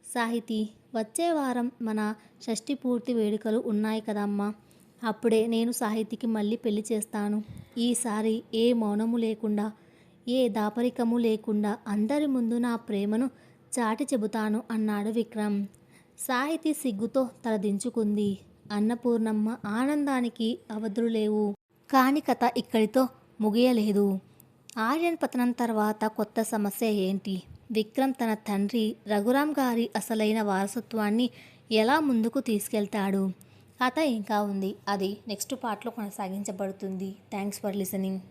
సాహితీ, వచ్చే వారం మన షష్ఠి పూర్తి వేడుకలు ఉన్నాయి కదమ్మా. అప్పుడే నేను సాహితీకి మళ్ళీ పెళ్లి చేస్తాను. ఈసారి ఏ మౌనము లేకుండా, ఏ దాపరికము లేకుండా అందరి ముందు నా ప్రేమను చాటి చెబుతాను అన్నాడు విక్రమ్. సాహితీ సిగ్గుతో తలదించుకుంది. అన్నపూర్ణమ్మ ఆనందానికి అవధులు లేవు. కాని కథ ఇక్కడితో ముగియలేదు. ఆర్యన్ పతనం తర్వాత కొత్త సమస్య ఏంటి? విక్రమ్ తన తండ్రి రఘురామ్ గారి అసలైన వారసత్వాన్ని ఎలా ముందుకు తీసుకెళ్తాడు? కథ ఇంకా ఉంది. అది నెక్స్ట్ పార్ట్లో కొనసాగించబడుతుంది. Thanks for listening.